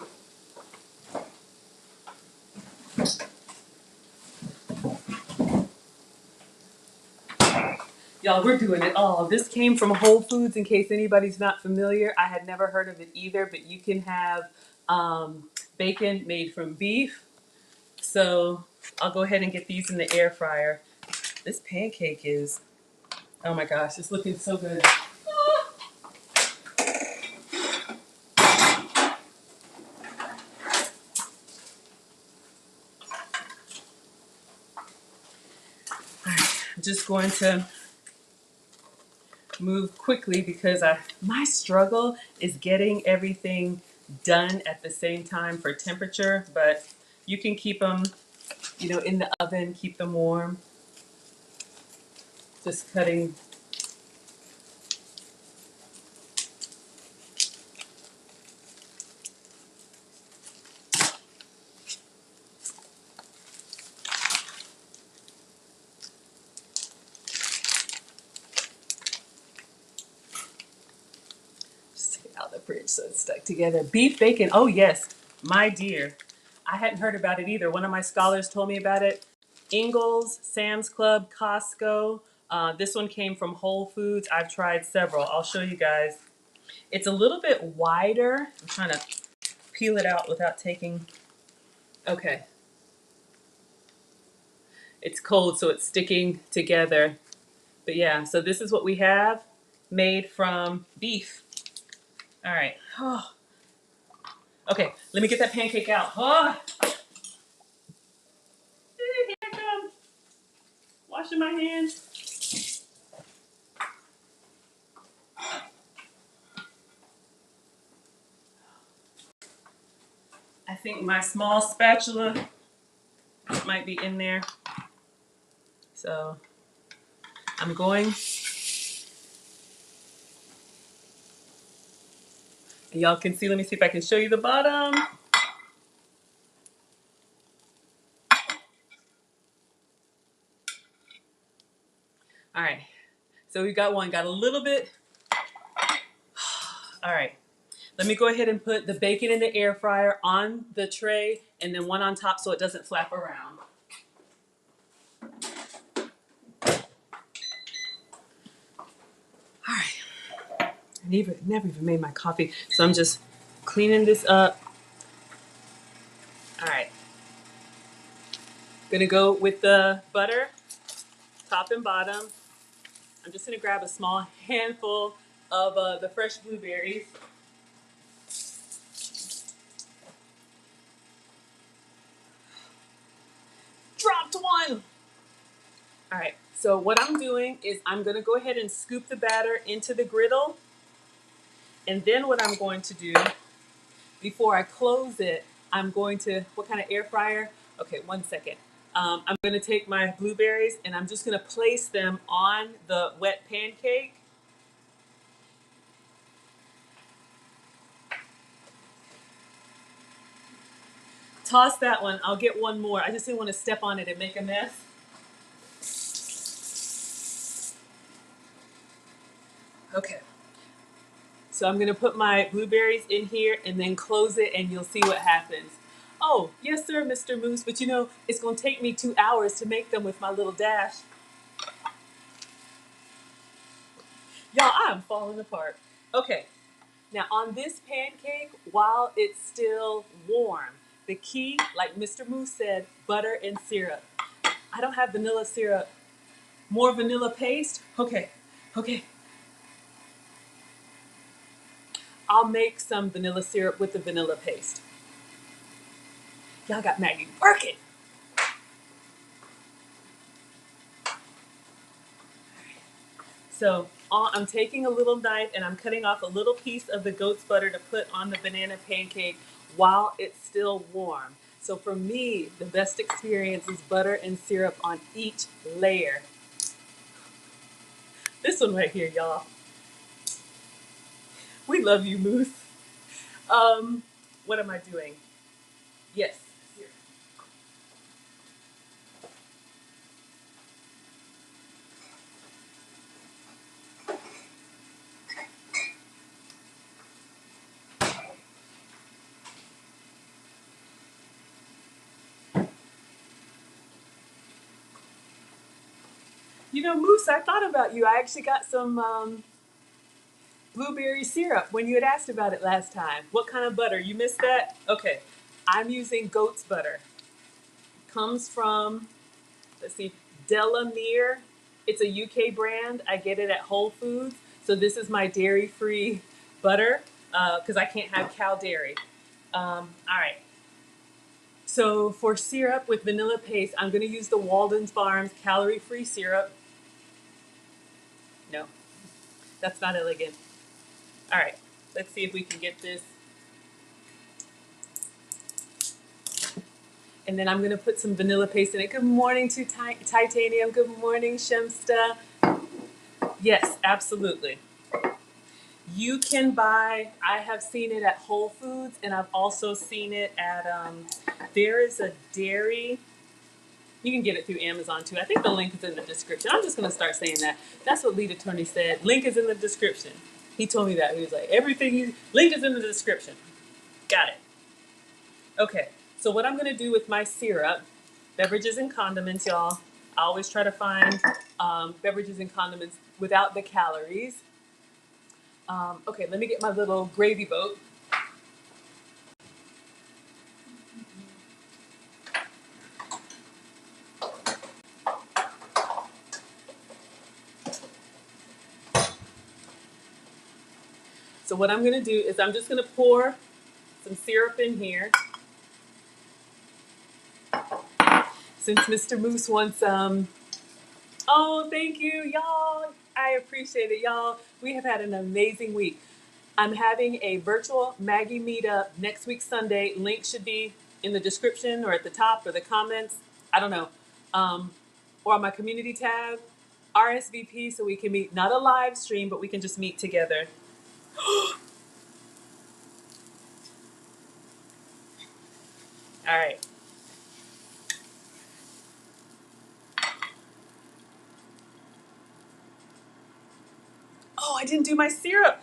Y'all, we're doing it all. This came from Whole Foods, in case anybody's not familiar. I had never heard of it either, but you can have bacon made from beef. So I'll go ahead and get these in the air fryer. This pancake is, oh my gosh, it's looking so good. I'm just going to move quickly because my struggle is getting everything done at the same time for temperature, but you can keep them, in the oven, keep them warm. Just cutting. Just take it out of the fridge so it's stuck together. Beef bacon. Oh yes, my dear. I hadn't heard about it either. One of my scholars told me about it. Ingles, Sam's Club, Costco. This one came from Whole Foods. I've tried several. I'll show you guys. It's a little bit wider. I'm trying to peel it out without taking. Okay. It's cold, so it's sticking together. But yeah, so this is what we have made from beef. All right. Oh. Okay, let me get that pancake out. Oh. Here it comes. Washing my hands. I think my small spatula might be in there. So I'm going. Y'all can see, let me see if I can show you the bottom. All right, so we got one, got a little bit. All right, let me go ahead and put the bacon in the air fryer on the tray and then one on top so it doesn't flap around. All right, I never even made my coffee, so I'm just cleaning this up. All right, gonna go with the butter, top and bottom. I'm just gonna grab a small handful of the fresh blueberries. Dropped one. All right, so what I'm doing is I'm gonna go ahead and scoop the batter into the griddle. And then what I'm going to do, before I close it, I'm going to, what kind of air fryer? Okay, 1 second. I'm gonna take my blueberries and I'm just gonna place them on the wet pancake. Toss that one, I'll get one more. I just didn't want to step on it and make a mess. Okay. So I'm gonna put my blueberries in here and then close it and you'll see what happens. Oh, yes sir, Mr. Moose, but it's gonna take me 2 hours to make them with my little dash. Y'all, I'm falling apart. Okay, now on this pancake, while it's still warm, the key, like Mr. Moose said, butter and syrup. I don't have vanilla syrup. More vanilla paste? Okay, okay. I'll make some vanilla syrup with the vanilla paste. Y'all got Maggie working. So I'm taking a little knife and I'm cutting off a little piece of the goat's butter to put on the banana pancake while it's still warm. So for me, the best experience is butter and syrup on each layer. This one right here, y'all. We love you, Moose. What am I doing? Yes. Moose, I thought about you. I actually got some blueberry syrup when you had asked about it last time. What kind of butter? You missed that? Okay. I'm using goat's butter. Comes from, let's see, Delamere. It's a UK brand. I get it at Whole Foods. So this is my dairy-free butter because I can't have cow dairy. All right. So for syrup with vanilla paste, I'm going to use the Walden Farms calorie-free syrup. No. That's not elegant. All right, let's see if we can get this. And then I'm gonna put some vanilla paste in it. Good morning to Titanium. Good morning, Shemsta. Yes, absolutely. You can buy, I have seen it at Whole Foods, and I've also seen it at, there is a dairy, you can get it through Amazon too. I think the link is in the description. I'm just going to start saying that. That's what Lead Attorney said. Link is in the description. He told me that. He was like, link is in the description. Got it. Okay, so what I'm going to do with my syrup, beverages and condiments, y'all. I always try to find beverages and condiments without the calories. Okay, let me get my little gravy boat. So what I'm gonna do is I'm just gonna pour some syrup in here. Since Mr. Moose wants some. Oh, thank you, y'all. I appreciate it, y'all. We have had an amazing week. I'm having a virtual Maggie meetup next week, Sunday. Link should be in the description or at the top or the comments. I don't know. Or on my community tab. RSVP so we can meet, not a live stream, but we can just meet together. All right. Oh, I didn't do my syrup.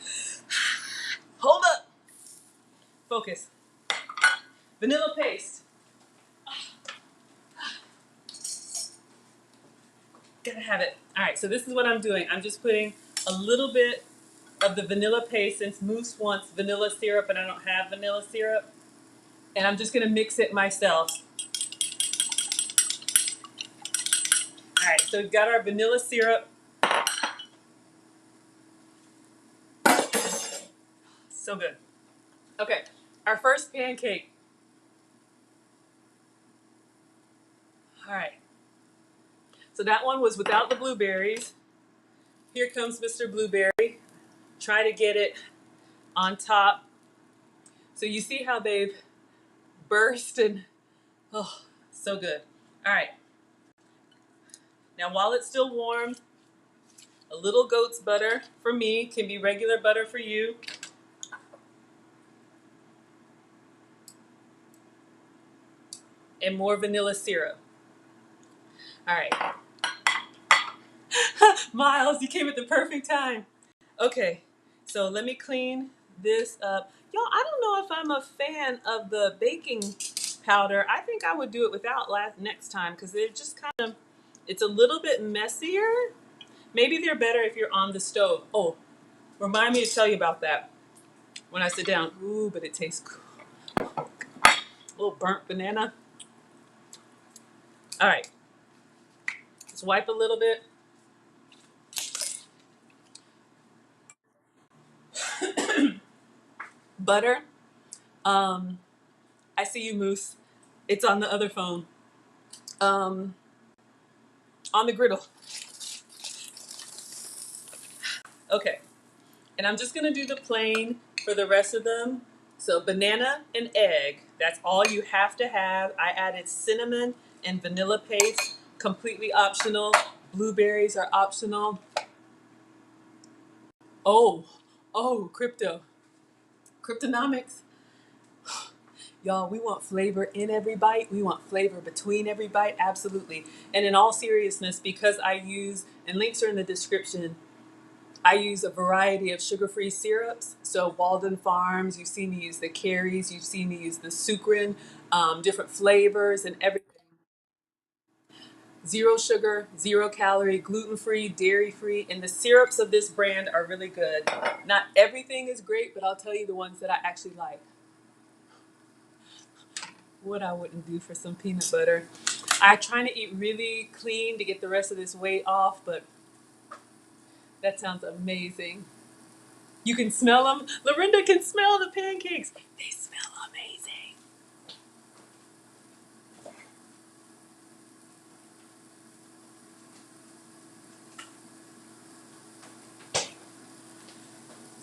Hold up. Focus. Vanilla paste. Gotta have it. All right, so this is what I'm doing. I'm just putting a little bit of the vanilla paste since Moose wants vanilla syrup and I don't have vanilla syrup. And I'm just gonna mix it myself. All right, so we've got our vanilla syrup. So good. Okay, our first pancake. All right. So that one was without the blueberries. Here comes Mr. Blueberry. Try to get it on top. So you see how they've burst and, oh, so good. All right. Now while it's still warm, a little goat's butter for me, can be regular butter for you. And more vanilla syrup. All right. Miles, you came at the perfect time. Okay, so let me clean this up. Y'all, I don't know if I'm a fan of the baking powder. I think I would do it without next time because they're just kind of, it's a little bit messier. Maybe they're better if you're on the stove. Oh, remind me to tell you about that when I sit down. Ooh, but it tastes cool. A little burnt banana. All right, let's wipe a little bit. Butter. I see you, Moose. It's on the other phone. On the griddle. Okay. And I'm just gonna do the plain for the rest of them. So banana and egg, that's all you have to have. I added cinnamon and vanilla paste, completely optional. Blueberries are optional. Oh, Cryptonomics. Y'all, we want flavor in every bite. We want flavor between every bite, absolutely. And in all seriousness, because I use, and links are in the description, I use a variety of sugar-free syrups. So Walden Farms, you've seen me use the Carries, you've seen me use the Sucrin, different flavors and everything. Zero sugar, 0 calorie, gluten-free, dairy-free, and the syrups of this brand are really good. Not everything is great, but I'll tell you the ones that I actually like. What I wouldn't do for some peanut butter. I'm trying to eat really clean to get the rest of this weight off, but that sounds amazing. You can smell them. Lorinda can smell the pancakes. They smell amazing.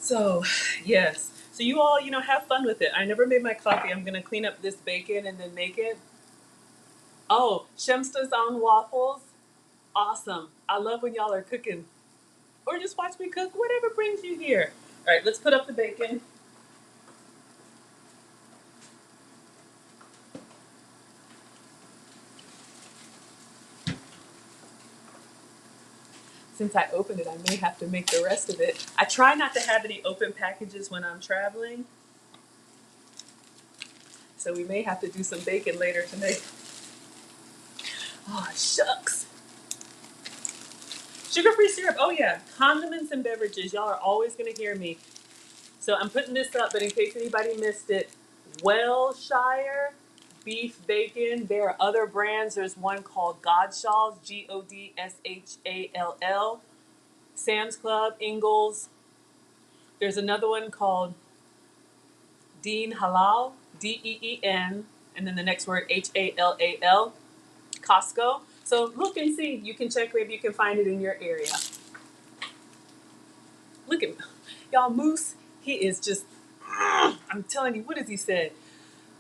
So, yes. So you all, have fun with it. I never made my coffee. I'm gonna clean up this bacon and then make it. Oh, Shemsta's on waffles. Awesome. I love when y'all are cooking. Or just watch me cook, whatever brings you here. All right, let's put up the bacon. Since I opened it, I may have to make the rest of it. I try not to have any open packages when I'm traveling. So we may have to do some bacon later tonight. Oh, shucks. Sugar-free syrup. Oh, yeah. Condiments and beverages. Y'all are always going to hear me. So I'm putting this up, but in case anybody missed it, Wellshire beef bacon. There are other brands. There's one called Godshall's, Godshall. Sam's Club, Ingles. There's another one called Dean Halal, Deen, and then the next word Hallal, Costco. So look and see. You can check maybe you can find it in your area. Look at y'all, Moose. He is just. I'm telling you, what has he said?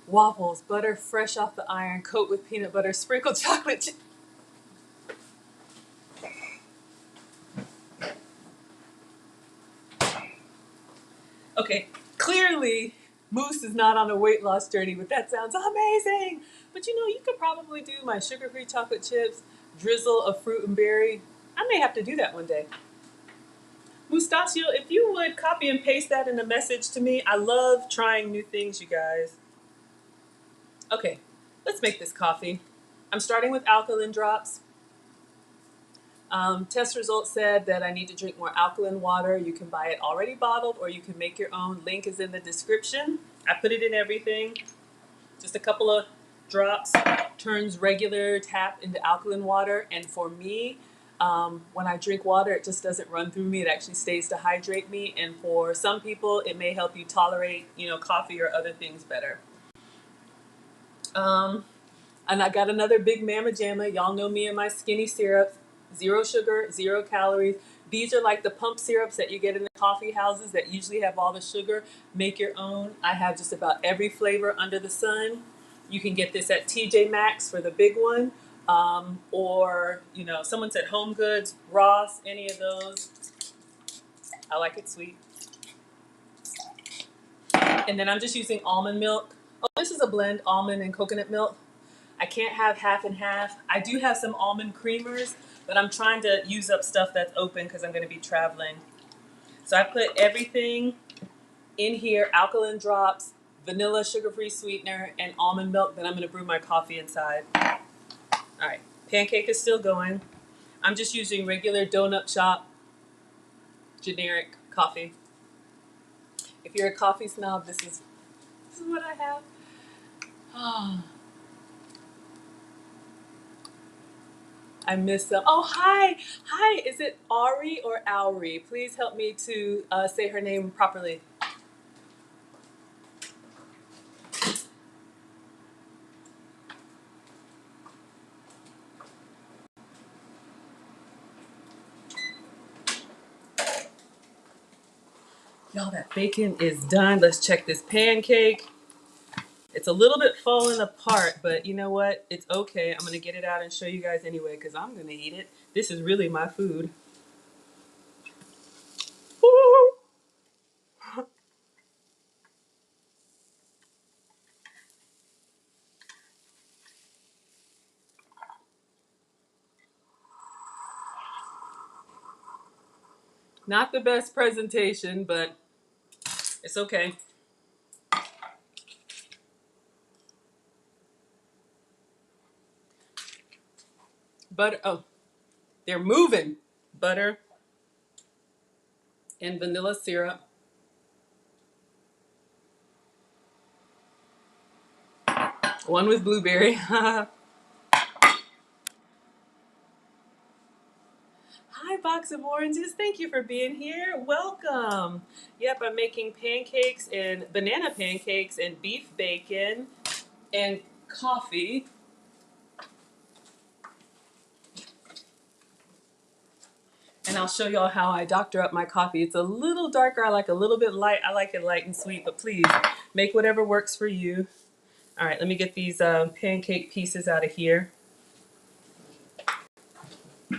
Waffles, butter fresh off the iron, coat with peanut butter, sprinkled chocolate chip. Okay, clearly Moose is not on a weight loss journey, but that sounds amazing. But you could probably do my sugar-free chocolate chips, drizzle of fruit and berry. I may have to do that one day. Mustachio, if you would copy and paste that in a message to me. I love trying new things, you guys. Okay, let's make this coffee. I'm starting with alkaline drops. Test results said that I need to drink more alkaline water. You can buy it already bottled or you can make your own. Link is in the description. I put it in everything. Just a couple of drops turns regular tap into alkaline water. And for me, when I drink water, it just doesn't run through me. It actually stays to hydrate me. And for some people, it may help you tolerate, coffee or other things better. And I got another big Mama Jamma. Y'all know me and my skinny syrups. 0 sugar, 0 calories. These are like the pump syrups that you get in the coffee houses that usually have all the sugar. Make your own. I have just about every flavor under the sun. You can get this at TJ Maxx for the big one. Or, someone said Home Goods, Ross, any of those. I like it sweet. And then I'm just using almond milk. Oh, this is a blend, almond and coconut milk. I can't have half and half. I do have some almond creamers, but I'm trying to use up stuff that's open because I'm going to be traveling. So I put everything in here, alkaline drops, vanilla sugar-free sweetener, and almond milk. Then I'm going to brew my coffee inside. All right, Pancake is still going. I'm just using regular donut shop, generic coffee. If you're a coffee snob, this is what I have. Oh. I miss them. Oh, hi. Hi. Is it Ari or Auri? Please help me to say her name properly. Y'all, that bacon is done. Let's check this pancake. It's a little bit falling apart, but you know what? It's okay. I'm going to get it out and show you guys anyway because I'm going to eat it. This is really my food. Woo! Not the best presentation, but it's okay. Butter. Oh, they're moving. Butter and vanilla syrup. One with blueberry. Hi, Box of Oranges. Thank you for being here. Welcome. Yep, I'm making pancakes and banana pancakes and beef bacon and coffee. And I'll show y'all how I doctor up my coffee. It's a little darker. I like a little bit light. I like it light and sweet, but please make whatever works for you. All right, let me get these pancake pieces out of here. I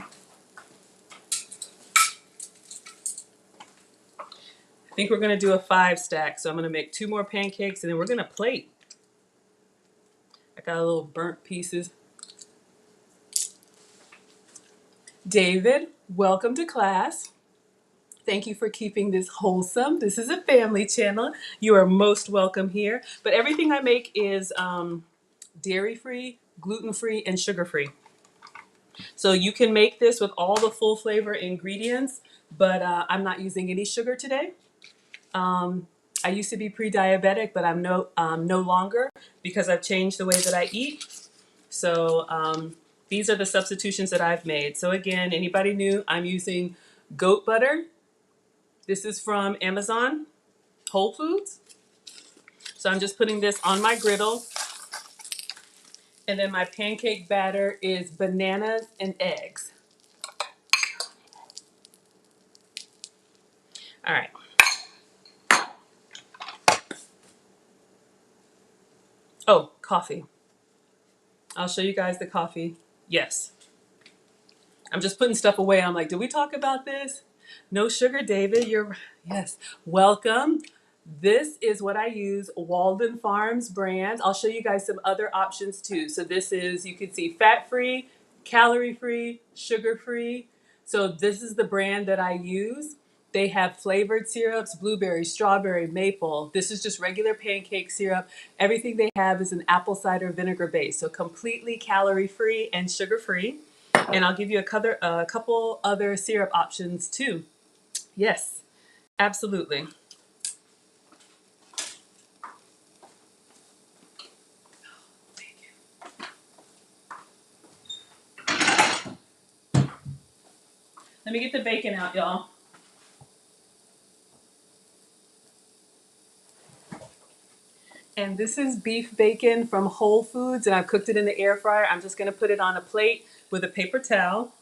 think we're gonna do a 5 stack. So I'm gonna make 2 more pancakes and then we're gonna plate. I got a little burnt pieces. David, welcome to class. Thank you for keeping this wholesome. This is a family channel. You are most welcome here. But everything I make is dairy-free, gluten-free, and sugar-free. So you can make this with all the full flavor ingredients, but I'm not using any sugar today. I used to be pre-diabetic, but I'm no longer because I've changed the way that I eat. So these are the substitutions that I've made. So again, anybody new, I'm using goat butter. This is from Amazon, Whole Foods. So I'm just putting this on my griddle. And then my pancake batter is bananas and eggs. All right. Oh, coffee. I'll show you guys the coffee. Yes. I'm just putting stuff away. I'm like, did we talk about this? No sugar, David. Yes. Welcome. This is what I use, Walden Farms brand. I'll show you guys some other options too. So this is, you can see fat-free, calorie-free, sugar-free. So this is the brand that I use. They have flavored syrups, blueberry, strawberry, maple. This is just regular pancake syrup. Everything they have is an apple cider vinegar base. So completely calorie-free and sugar-free. And I'll give you a couple other syrup options too. Yes, absolutely. Let me get the bacon out, y'all. And this is beef bacon from Whole Foods, and I've cooked it in the air fryer. I'm just gonna put it on a plate with a paper towel.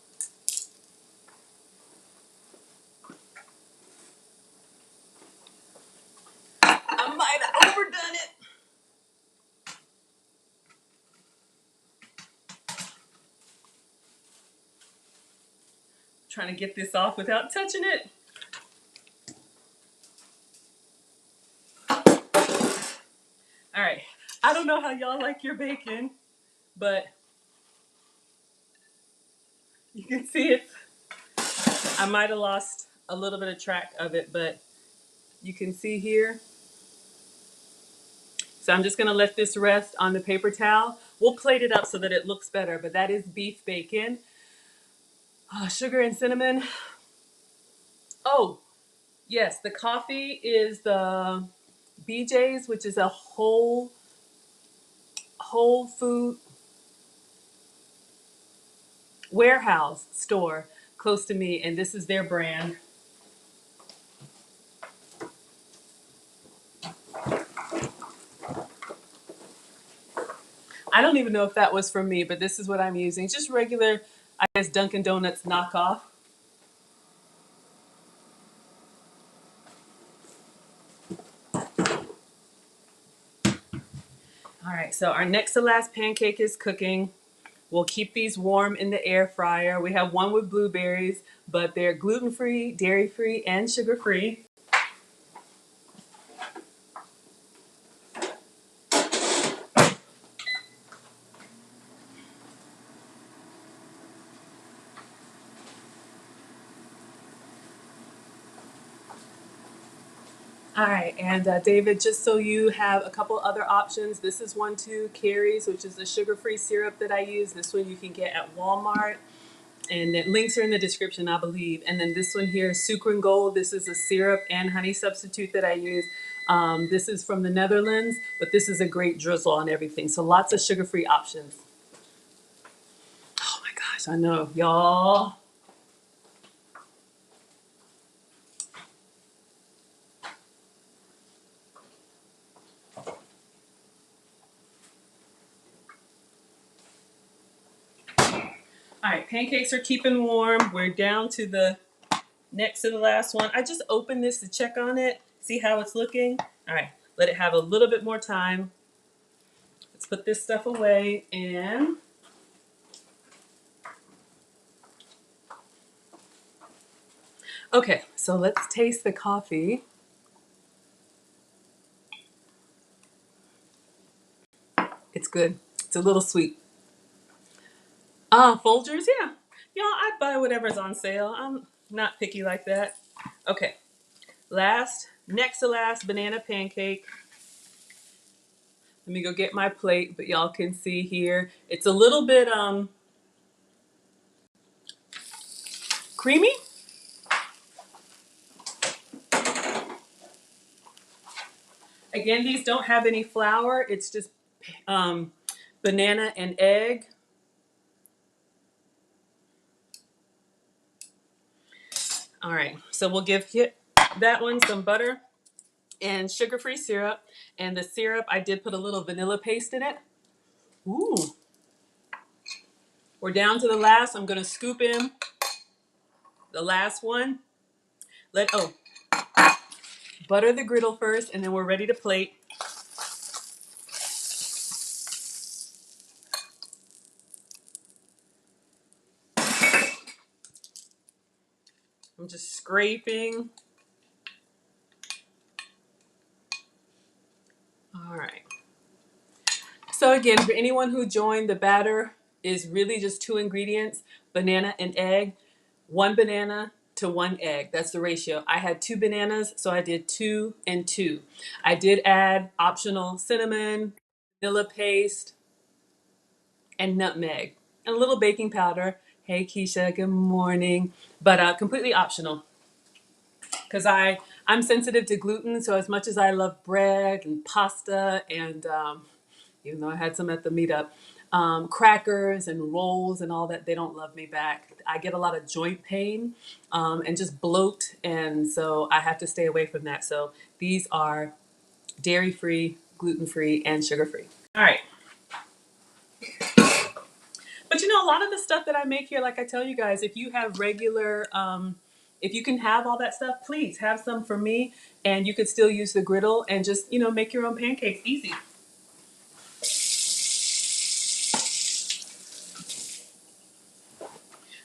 I might have overdone it. Trying to get this off without touching it. All right, I don't know how y'all like your bacon, but you can see it. I might have lost a little bit of track of it, but you can see here. So I'm just gonna let this rest on the paper towel. We'll plate it up so that it looks better, but that is beef bacon. Sugar and cinnamon. Oh, yes, the coffee is the BJ's, which is a whole food warehouse store close to me, and this is their brand. I don't even know if that was from me, but this is what I'm using. Just regular, I guess, Dunkin' Donuts knockoff. All right, so our next to last pancake is cooking. We'll keep these warm in the air fryer. We have one with blueberries, but they're gluten-free, dairy-free, and sugar-free. All right, and David, just so you have a couple other options, this is one too, Carrie's, which is the sugar-free syrup that I use. This one you can get at Walmart, and the links are in the description, I believe. And then this one here, Sucre and Gold. This is a syrup and honey substitute that I use. This is from the Netherlands, but this is a great drizzle on everything. So lots of sugar-free options. Oh my gosh, I know, y'all. All right, pancakes are keeping warm. We're down to the next to the last one. I just opened this to check on it, see how it's looking. All right, let it have a little bit more time. Let's put this stuff away and okay, so let's taste the coffee. It's good. It's a little sweet. Folgers, yeah. Y'all, I buy whatever's on sale. I'm not picky like that. Okay, next to last banana pancake. Let me go get my plate, but y'all can see here. It's a little bit creamy. Again, these don't have any flour. It's just banana and egg. All right, so we'll give that one some butter and sugar-free syrup. And the syrup, I did put a little vanilla paste in it. Ooh. We're down to the last. I'm gonna scoop in the last one. Butter the griddle first, and then we're ready to plate. I'm just scraping. All right. So again, for anyone who joined, the batter is really just 2 ingredients, banana and egg. 1 banana to 1 egg. That's the ratio. I had 2 bananas, so I did 2 and 2. I did add optional cinnamon, vanilla paste, and nutmeg, and a little baking powder. Hey Keisha, good morning. But completely optional. Because I'm sensitive to gluten, so as much as I love bread and pasta and even though I had some at the meetup, crackers and rolls and all that, they don't love me back. I get a lot of joint pain and just bloat, and so I have to stay away from that. So these are dairy-free, gluten-free, and sugar-free. All right. But you know, a lot of the stuff that I make here, like I tell you guys, if you have regular, if you can have all that stuff, please have some for me, and you could still use the griddle and just, make your own pancakes easy.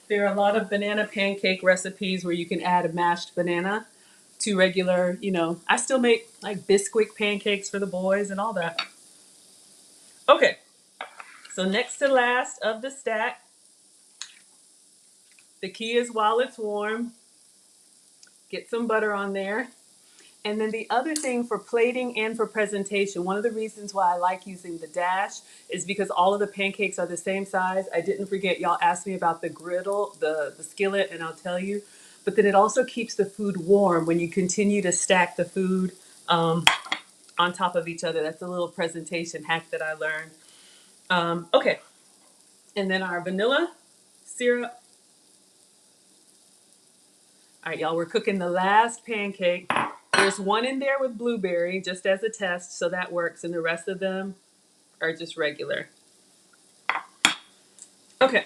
There are a lot of banana pancake recipes where you can add a mashed banana to regular, I still make like Bisquick pancakes for the boys and all that. Okay, so next to last of the stack, the key is while it's warm, get some butter on there. And then the other thing for plating and for presentation, one of the reasons why I like using the dash is because all of the pancakes are the same size. I didn't forget, y'all asked me about the griddle, the skillet, and I'll tell you. But then it also keeps the food warm when you continue to stack the food on top of each other. That's a little presentation hack that I learned. Okay, and then our vanilla syrup. All right, y'all, we're cooking the last pancake. There's one in there with blueberry, just as a test, so that works, and the rest of them are just regular. Okay,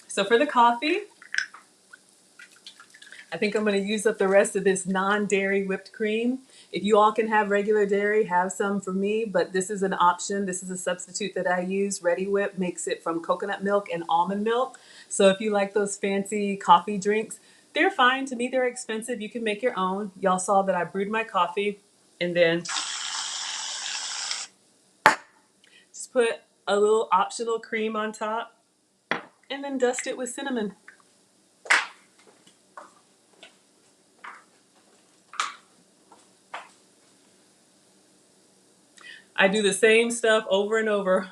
so for the coffee, I think I'm going to use up the rest of this non-dairy whipped cream. If you all can have regular dairy, have some for me, but this is an option. This is a substitute that I use. Ready Whip makes it from coconut milk and almond milk. So if you like those fancy coffee drinks, they're fine. To me, they're expensive. You can make your own. Y'all saw that I brewed my coffee and then just put a little optional cream on top and then dust it with cinnamon. I do the same stuff over and over.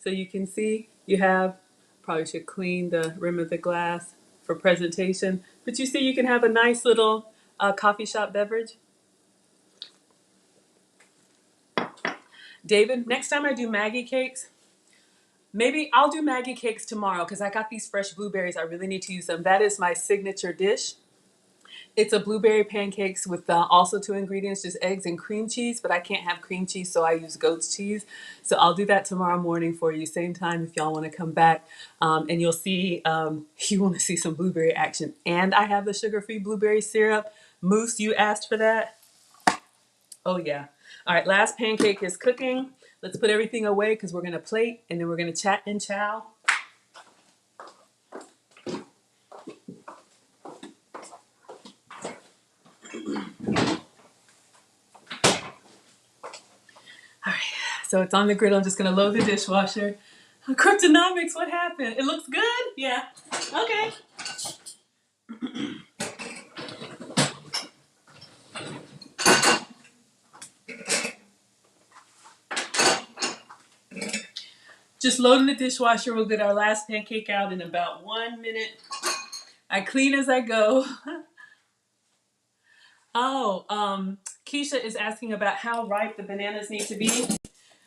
So you can see you have, probably should clean the rim of the glass for presentation, but you see you can have a nice little coffee shop beverage. David, next time I do Maggie cakes, maybe I'll do Maggie cakes tomorrow because I got these fresh blueberries. I really need to use them. That is my signature dish. It's a blueberry pancakes with also two ingredients, just eggs and cream cheese, but I can't have cream cheese, so I use goat's cheese. So I'll do that tomorrow morning for you, same time if y'all want to come back. And you'll see, you want to see some blueberry action. And I have the sugar-free blueberry syrup. Moose, you asked for that? Oh yeah. All right, last pancake is cooking. Let's put everything away because we're going to plate and then we're going to chat and chow. All right, so it's on the griddle. I'm just gonna load the dishwasher. Cryptonomics, what happened? It looks good? Yeah. Okay. Just loading the dishwasher. We'll get our last pancake out in about 1 minute. I clean as I go. Oh, Keisha is asking about how ripe the bananas need to be.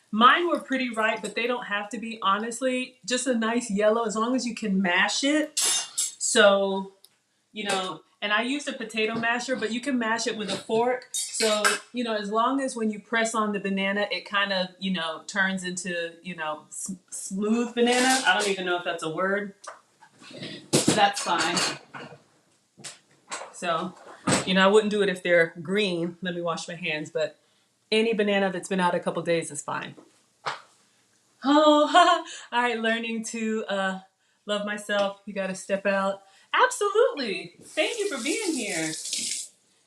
Mine were pretty ripe, but they don't have to be, honestly. Just a nice yellow, as long as you can mash it. So, you know, and I used a potato masher, but you can mash it with a fork. So, you know, as long as when you press on the banana, it kind of, you know, turns into, you know, smooth banana. I don't even know if that's a word. That's fine. So, you know, I wouldn't do it if they're green. Let me wash my hands, but any banana that's been out a couple days is fine. Oh, all right, learning to love myself. You got to step out. Absolutely. Thank you for being here.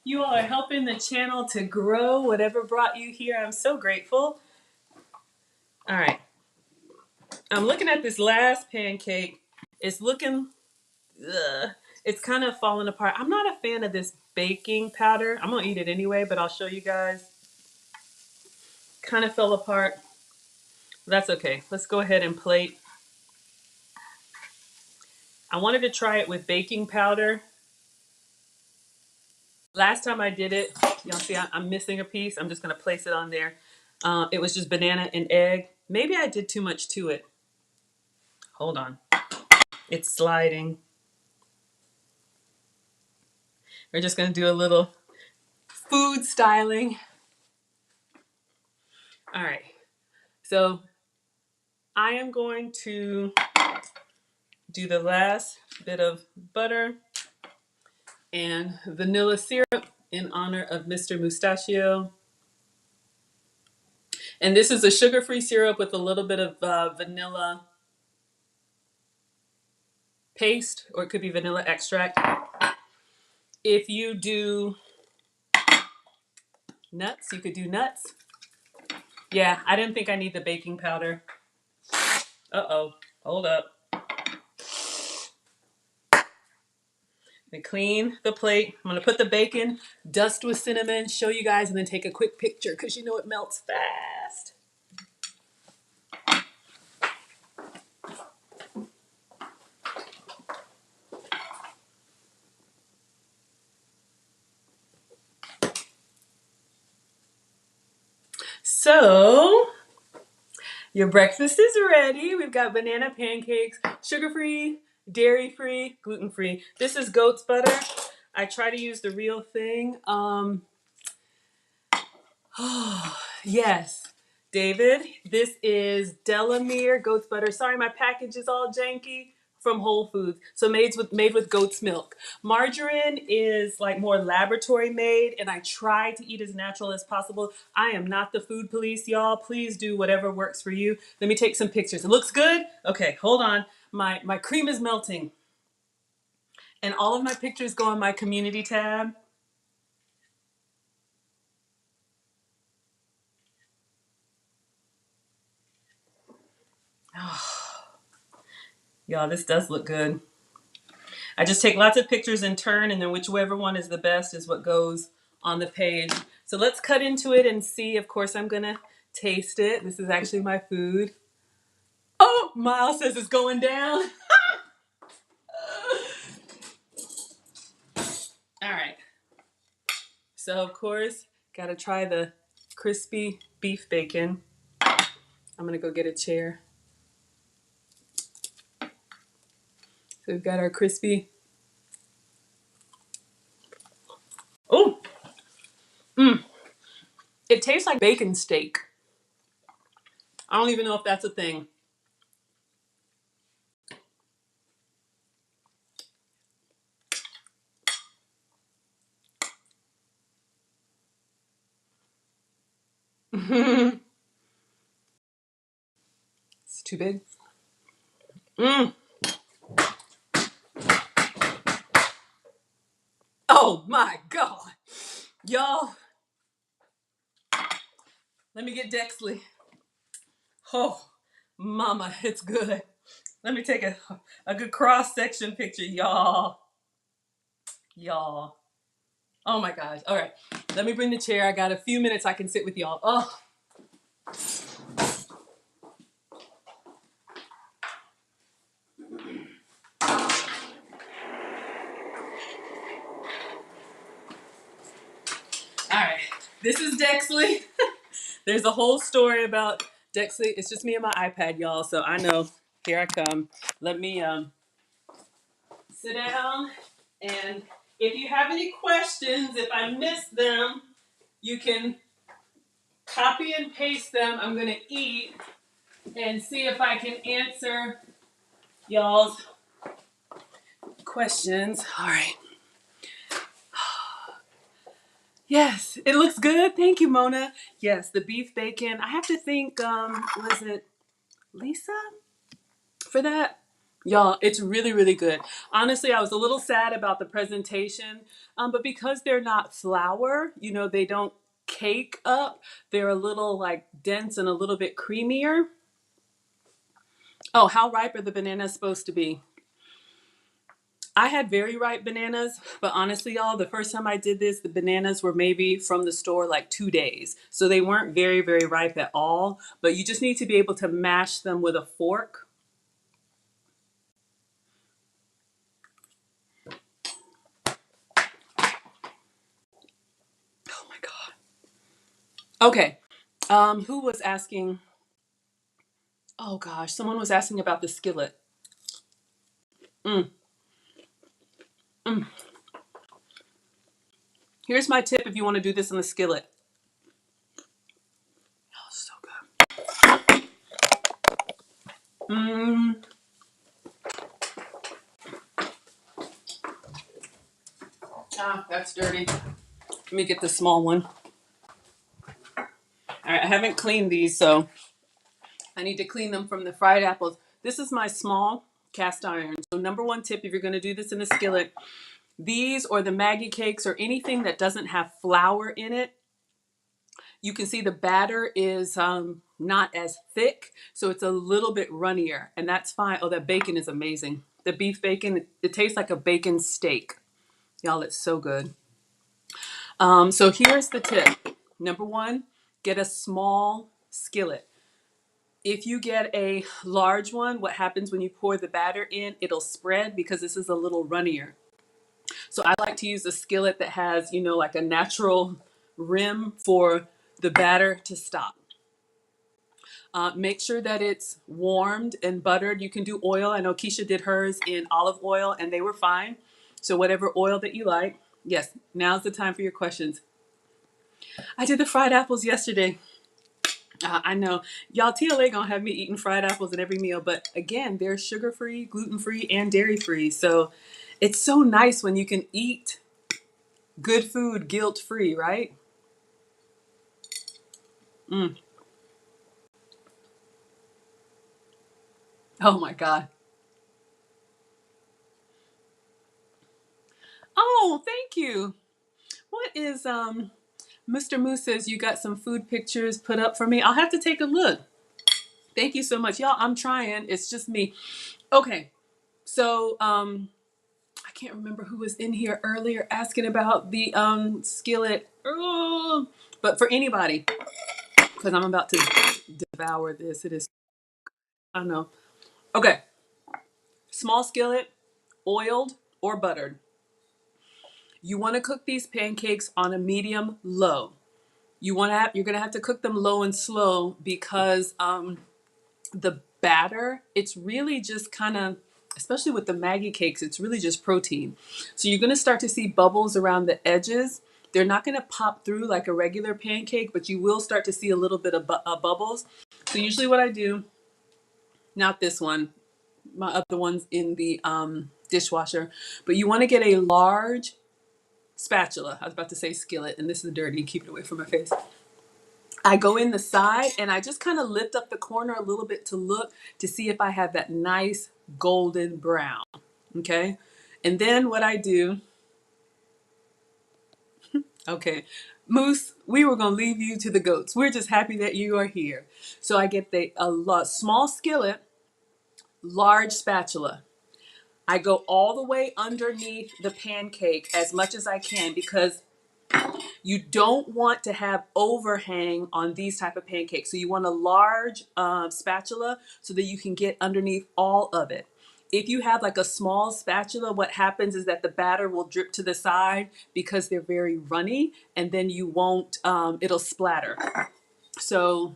You all are helping the channel to grow. Whatever brought you here, I'm so grateful. All right. I'm looking at this last pancake. It's looking, it's kind of falling apart. I'm not a fan of this baking powder. I'm going to eat it anyway, but I'll show you guys. Kind of fell apart. That's okay. Let's go ahead and plate. I wanted to try it with baking powder. Last time I did it, y'all see I'm missing a piece. I'm just going to place it on there. It was just banana and egg. Maybe I did too much to it. Hold on. It's sliding. We're just going to do a little food styling. All right. So I am going to do the last bit of butter and vanilla syrup in honor of Mr. Mustachio. And this is a sugar-free syrup with a little bit of vanilla paste, or it could be vanilla extract. If you do nuts, you could do nuts. Yeah, I didn't think I need the baking powder. Uh-oh, hold up. And clean the plate. I'm gonna put the bacon, dust with cinnamon, show you guys, and then take a quick picture because you know it melts fast. So, your breakfast is ready. We've got banana pancakes, sugar-free, dairy-free, gluten-free. This is goat's butter. I try to use the real thing. Yes, David, this is Delamere goat's butter. Sorry, my package is all janky. From Whole Foods. So made with goat's milk. Margarine is like more laboratory made, and I try to eat as natural as possible. I am not the food police, y'all. Please do whatever works for you. Let me take some pictures. It looks good? Okay, hold on. My cream is melting. And all of my pictures go on my community tab. Y'all, this does look good. I just take lots of pictures in turn, and then whichever one is the best is what goes on the page. So let's cut into it and see. Of course, I'm going to taste it. This is actually my food. Oh, Miles says it's going down. All right. So, of course, got to try the crispy beef bacon. I'm going to go get a chair. So we've got our crispy It tastes like bacon steak. I don't even know if that's a thing. It's too big. Mm. Oh my God. Y'all, let me get Dexley. Oh, mama, it's good. Let me take a good cross-section picture, y'all. Y'all. Oh my gosh. All right. Let me bring the chair. I got a few minutes I can sit with y'all. Oh. All right. This is Dexley. There's a whole story about Dexley. It's just me and my iPad, y'all. So I know. Here I come. Let me sit down. And if you have any questions, if I miss them, you can copy and paste them. I'm going to eat and see if I can answer y'all's questions. All right. Yes, it looks good. Thank you, Mona. Yes, the beef bacon. I have to think, was it Lisa for that? Y'all, it's really, really good. Honestly, I was a little sad about the presentation, but because they're not flour, you know, they don't cake up. They're a little like dense and a little bit creamier. Oh, how ripe are the bananas supposed to be? I had very ripe bananas, but honestly, y'all, the first time I did this, the bananas were maybe from the store like 2 days. So they weren't very, very ripe at all, but you just need to be able to mash them with a fork. Oh my God. Okay. Who was asking? Oh gosh, someone was asking about the skillet. Mm, mm. Here's my tip if you want to do this in the skillet. Oh, so good. Ah, that's dirty. Let me get the small one. All right, I haven't cleaned these, so I need to clean them from the fried apples. This is my small cast iron. So number one tip, if you're going to do this in a skillet, these or the Maggie cakes or anything that doesn't have flour in it, you can see the batter is not as thick, so it's a little bit runnier, and that's fine. Oh, that bacon is amazing. The beef bacon, it tastes like a bacon steak. Y'all, it's so good. So here's the tip. Number one, get a small skillet. If you get a large one, what happens when you pour the batter in, it'll spread because this is a little runnier. So I like to use a skillet that has, you know, like a natural rim for the batter to stop. Make sure that it's warmed and buttered. You can do oil. I know Keisha did hers in olive oil and they were fine. So whatever oil that you like. Yes, now's the time for your questions. I did the fried apples yesterday. I know y'all TLA gonna have me eating fried apples at every meal, but again, they're sugar-free, gluten-free, and dairy-free. So it's so nice when you can eat good food guilt-free, right? Mm. Oh my God. Oh, thank you. What is Mr. Moose says you got some food pictures put up for me. I'll have to take a look. Thank you so much. Y'all, I'm trying. It's just me. Okay. So I can't remember who was in here earlier asking about the skillet. Oh, but for anybody, because I'm about to devour this. It is, I know. Okay. Small skillet, oiled or buttered. You want to cook these pancakes on a medium low. You're gonna have to cook them low and slow because the batter, it's really just kind of, especially with the Maggie cakes, it's really just protein. So you're gonna start to see bubbles around the edges, They're not going to pop through like a regular pancake, but you will start to see a little bit of bubbles. So usually what I do, not this one, my other one's in the dishwasher, but you want to get a large spatula. I was about to say skillet, and this is dirty. Keep it away from my face. I go in the side and I just kind of lift up the corner a little bit to look to see if I have that nice golden brown. Okay. And then what I do, okay, Moose, we were going to leave you to the goats. We're just happy that you are here. So I get small skillet, large spatula. I go all the way underneath the pancake as much as I can because you don't want to have overhang on these type of pancakes. So you want a large spatula so that you can get underneath all of it. If you have like a small spatula, what happens is that the batter will drip to the side because they're very runny, and then you won't, it'll splatter. So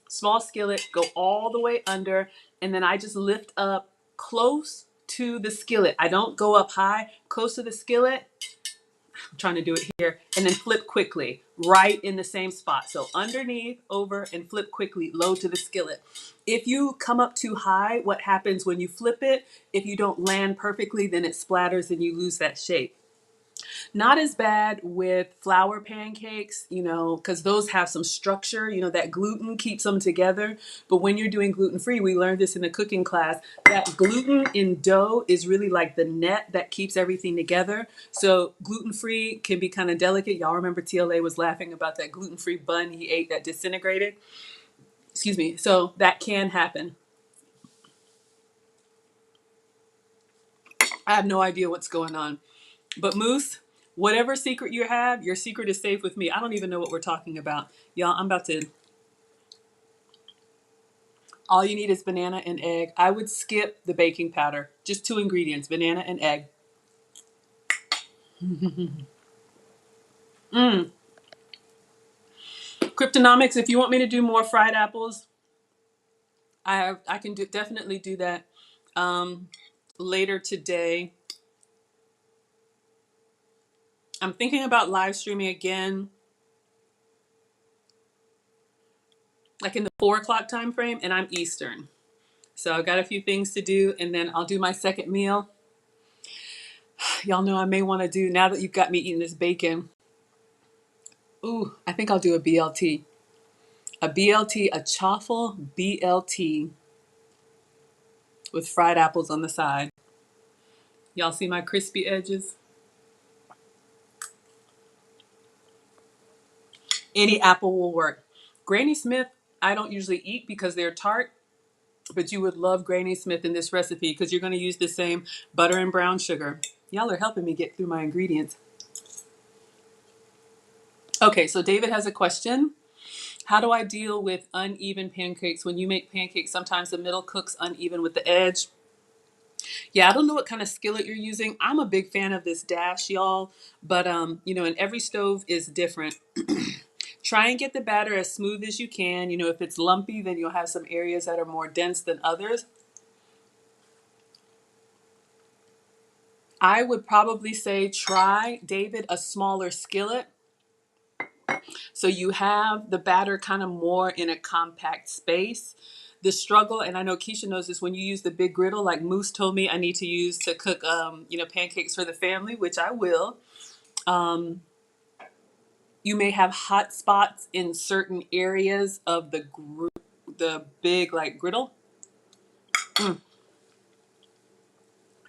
small skillet, go all the way under, and then I just lift up close to the skillet. I don't go up high, close to the skillet. I'm trying to do it here, and then flip quickly right in the same spot. So underneath, over, and flip quickly, low to the skillet. If you come up too high, what happens when you flip it, if you don't land perfectly, then it splatters and you lose that shape. Not as bad with flour pancakes, because those have some structure, that gluten keeps them together. But when you're doing gluten-free, we learned this in the cooking class, that gluten in dough is really like the net that keeps everything together. So gluten-free can be kind of delicate. Y'all remember TLA was laughing about that gluten-free bun he ate that disintegrated? Excuse me. So that can happen. I have no idea what's going on. But Moose, whatever secret you have, your secret is safe with me. I don't even know what we're talking about. Y'all, I'm about to... All you need is banana and egg. I would skip the baking powder. Just 2 ingredients, banana and egg. Cryptonomics, if you want me to do more fried apples, I can definitely do that later today. I'm thinking about live streaming again, like in the 4 o'clock time frame, and I'm Eastern. So I've got a few things to do, and then I'll do my second meal. Y'all know I may want to do, now that you've got me eating this bacon, ooh, I think I'll do a BLT. A BLT, a chaffle BLT with fried apples on the side. Y'all see my crispy edges? Any apple will work. Granny Smith, I don't usually eat because they're tart, but you would love Granny Smith in this recipe because you're going to use the same butter and brown sugar. Y'all are helping me get through my ingredients. Okay, so David has a question. How do I deal with uneven pancakes? When you make pancakes, sometimes the middle cooks uneven with the edge. Yeah, I don't know what kind of skillet you're using. I'm a big fan of this Dash, y'all, but and every stove is different. Try and get the batter as smooth as you can. If it's lumpy, then you'll have some areas that are more dense than others. I would probably say try, David, a smaller skillet. So you have the batter kind of more in a compact space. The struggle, and I know Keisha knows this, when you use the big griddle, like Moose told me I need to use to cook, pancakes for the family, which I will. You may have hot spots in certain areas of the big like griddle.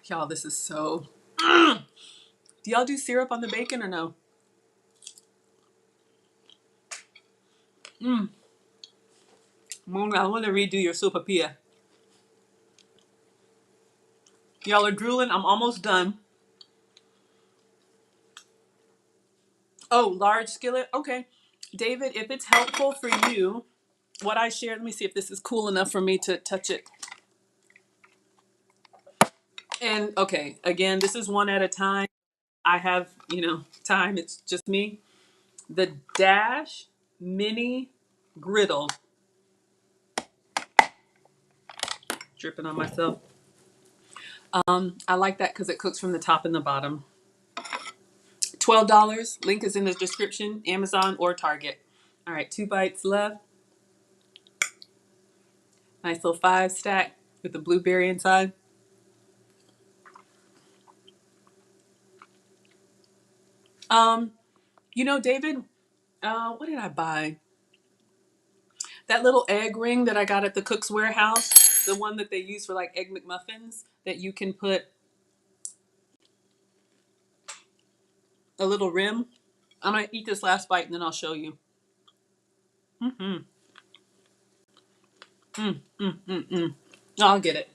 Y'all, this is so... Do y'all do syrup on the bacon or no? Moon, I want to redo your sopapilla. Y'all are drooling. I'm almost done. Oh, large skillet. Okay. David, if it's helpful for you, what I shared, let me see if this is cool enough for me to touch it. And okay, again, this is one at a time. I have, time. It's just me. The Dash Mini Griddle. Dripping on myself. I like that because it cooks from the top and the bottom. $12. Link is in the description, Amazon or Target. All right, 2 bites left. Nice little 5 stack with the blueberry inside. You know, David, what did I buy? That little egg ring that I got at the Cook's Warehouse, the one that they use for like egg McMuffins, that you can put a little rim. I'm gonna eat this last bite and then I'll show you. Mm-hmm. I'll get it.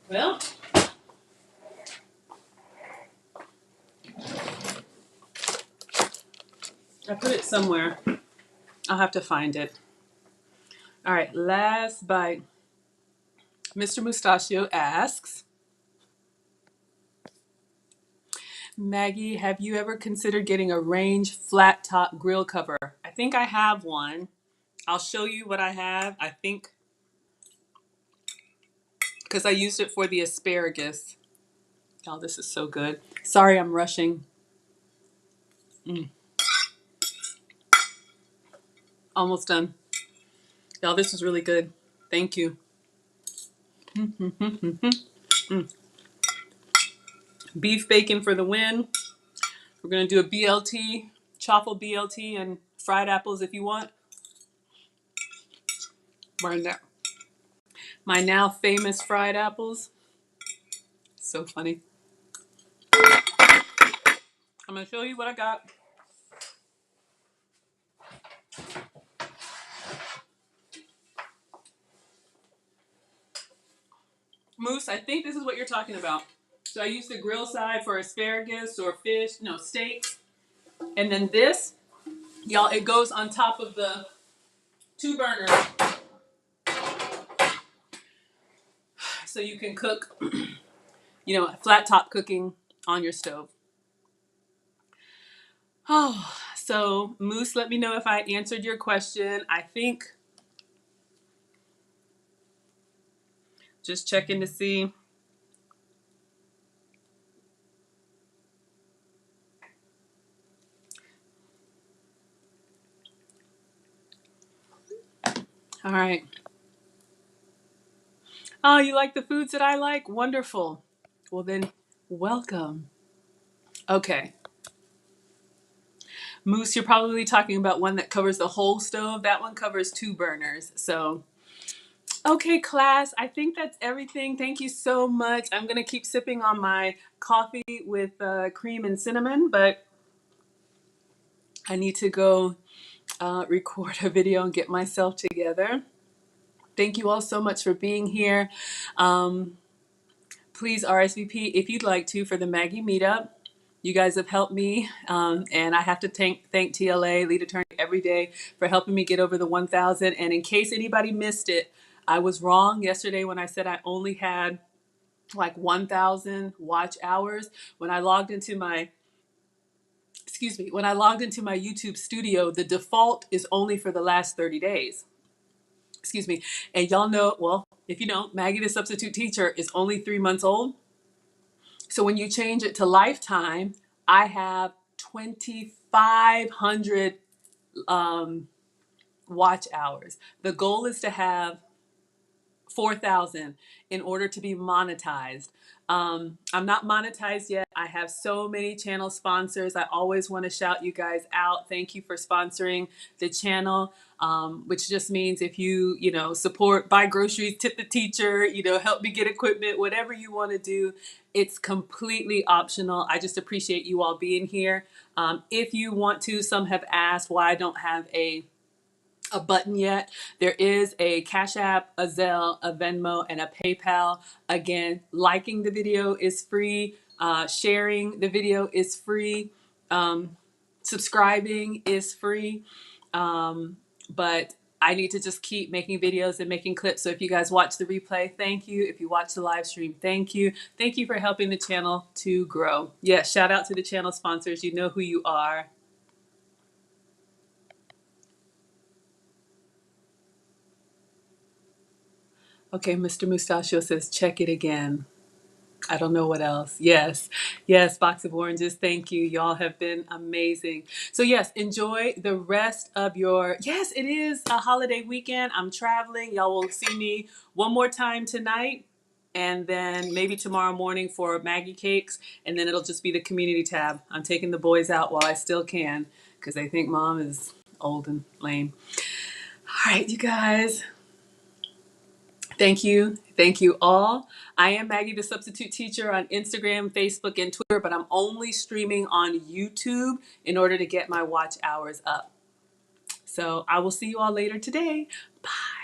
Well, I put it somewhere. I'll have to find it. All right, last bite. Mr. Mustachio asks, Maggie, have you ever considered getting a range flat top grill cover? I think I have one. I'll show you what I have. I think because I used it for the asparagus. Oh, this is so good. Sorry, I'm rushing. Almost done. Y'all, this is really good. Thank you. Beef bacon for the win. We're going to do a BLT, chaffle BLT, and fried apples if you want. Burn that. My now famous fried apples. So funny. I'm going to show you what I got. Moose, I think this is what you're talking about. So I use the grill side for asparagus or fish, no, steaks. And then this, y'all, it goes on top of the 2 burners. So you can cook, you know, flat top cooking on your stove. Oh, so Moose, let me know if I answered your question. I think, just checking to see. All right. Oh, you like the foods that I like? Wonderful. Well then, welcome. Okay. Moose, you're probably talking about one that covers the whole stove. That one covers 2 burners. So, okay, class, I think that's everything. Thank you so much. I'm going to keep sipping on my coffee with cream and cinnamon, but I need to go record a video and get myself together. Thank you all so much for being here. Please RSVP if you'd like to for the Maggie Meetup. You guys have helped me, and I have to thank TLA, Lead Attorney, every day for helping me get over the 1,000. And in case anybody missed it, I was wrong yesterday when I said I only had like 1,000 watch hours. When I logged into my YouTube studio, the default is only for the last 30 days. And y'all know, well, if you don't, Maggie the Substitute Teacher is only 3 months old. So when you change it to lifetime, I have 2,500 watch hours. The goal is to have 4,000 in order to be monetized. I'm not monetized yet. I have so many channel sponsors. I always want to shout you guys out. Thank you for sponsoring the channel, which just means if you support, buy groceries, tip the teacher, help me get equipment, whatever you want to do, it's completely optional. I just appreciate you all being here. If you want to, some have asked why I don't have a button yet. There is a Cash App, a Zelle, a Venmo, and a PayPal. Again, liking the video is free. Sharing the video is free. Subscribing is free. But I need to just keep making videos and making clips. So if you guys watch the replay, thank you. If you watch the live stream, thank you. Thank you for helping the channel to grow. Yes, shout out to the channel sponsors. You know who you are. Okay, Mr. Mustachio says, check it again. I don't know what else. Yes, yes, box of oranges. Thank you. Y'all have been amazing. So yes, enjoy the rest of your. Yes, it is a holiday weekend. I'm traveling. Y'all will see me one more time tonight, and then maybe tomorrow morning for Maggie Cakes, and then it'll just be the community tab. I'm taking the boys out while I still can because they think mom is old and lame. All right, you guys. Thank you. Thank you all. I am Maggie, the substitute teacher on Instagram, Facebook, and Twitter, but I'm only streaming on YouTube in order to get my watch hours up. So I will see you all later today. Bye.